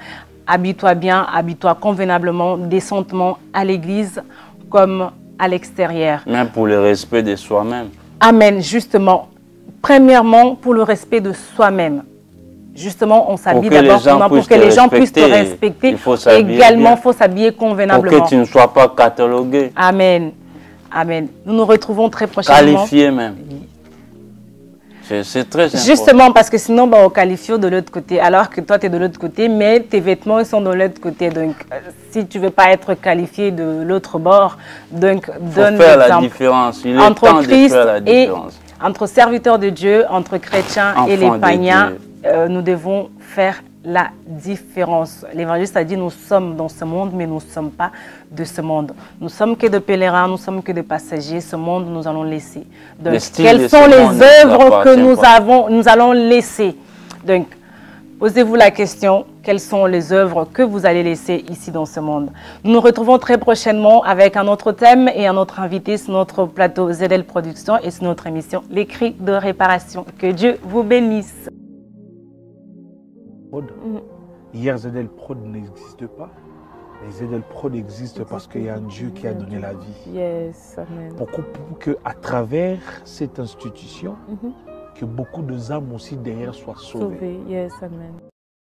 Habille-toi bien, habille-toi convenablement, décemment à l'église comme à l'extérieur. Même pour le respect de soi-même. Amen, justement. Premièrement, pour le respect de soi-même. Justement, on s'habille d'abord pour que les gens puissent te respecter. Également, il faut s'habiller convenablement. Pour que tu ne sois pas catalogué. Amen. Amen. Nous nous retrouvons très prochainement. Qualifié même. C'est très important. Justement, parce que sinon, on qualifie de l'autre côté, alors que toi, tu es de l'autre côté, mais tes vêtements ils sont de l'autre côté. Donc, si tu ne veux pas être qualifié de l'autre bord, donc donne l'exemple. La différence. Il est entre temps Christ de faire la différence. Et entre serviteurs de Dieu, entre chrétiens et les païens, nous devons faire la différence. L'évangile a dit nous sommes dans ce monde, mais nous ne sommes pas de ce monde. Nous sommes que des pèlerins, nous sommes que des passagers. Ce monde, nous allons laisser. Donc, quelles sont les œuvres que nous allons laisser? Donc, posez-vous la question, quelles sont les œuvres que vous allez laisser ici dans ce monde? Nous nous retrouvons très prochainement avec un autre thème et un autre invité sur notre plateau ZL Productions et sur notre émission Les Cris de Réparation. Que Dieu vous bénisse. Hier, ZL Prod n'existe pas. Et ZL Prod existe parce qu'il y a un Dieu qui a donné la vie. Yes, amen. Pour qu'à travers cette institution, que beaucoup de âmes aussi derrière soient sauvées. Yes, amen.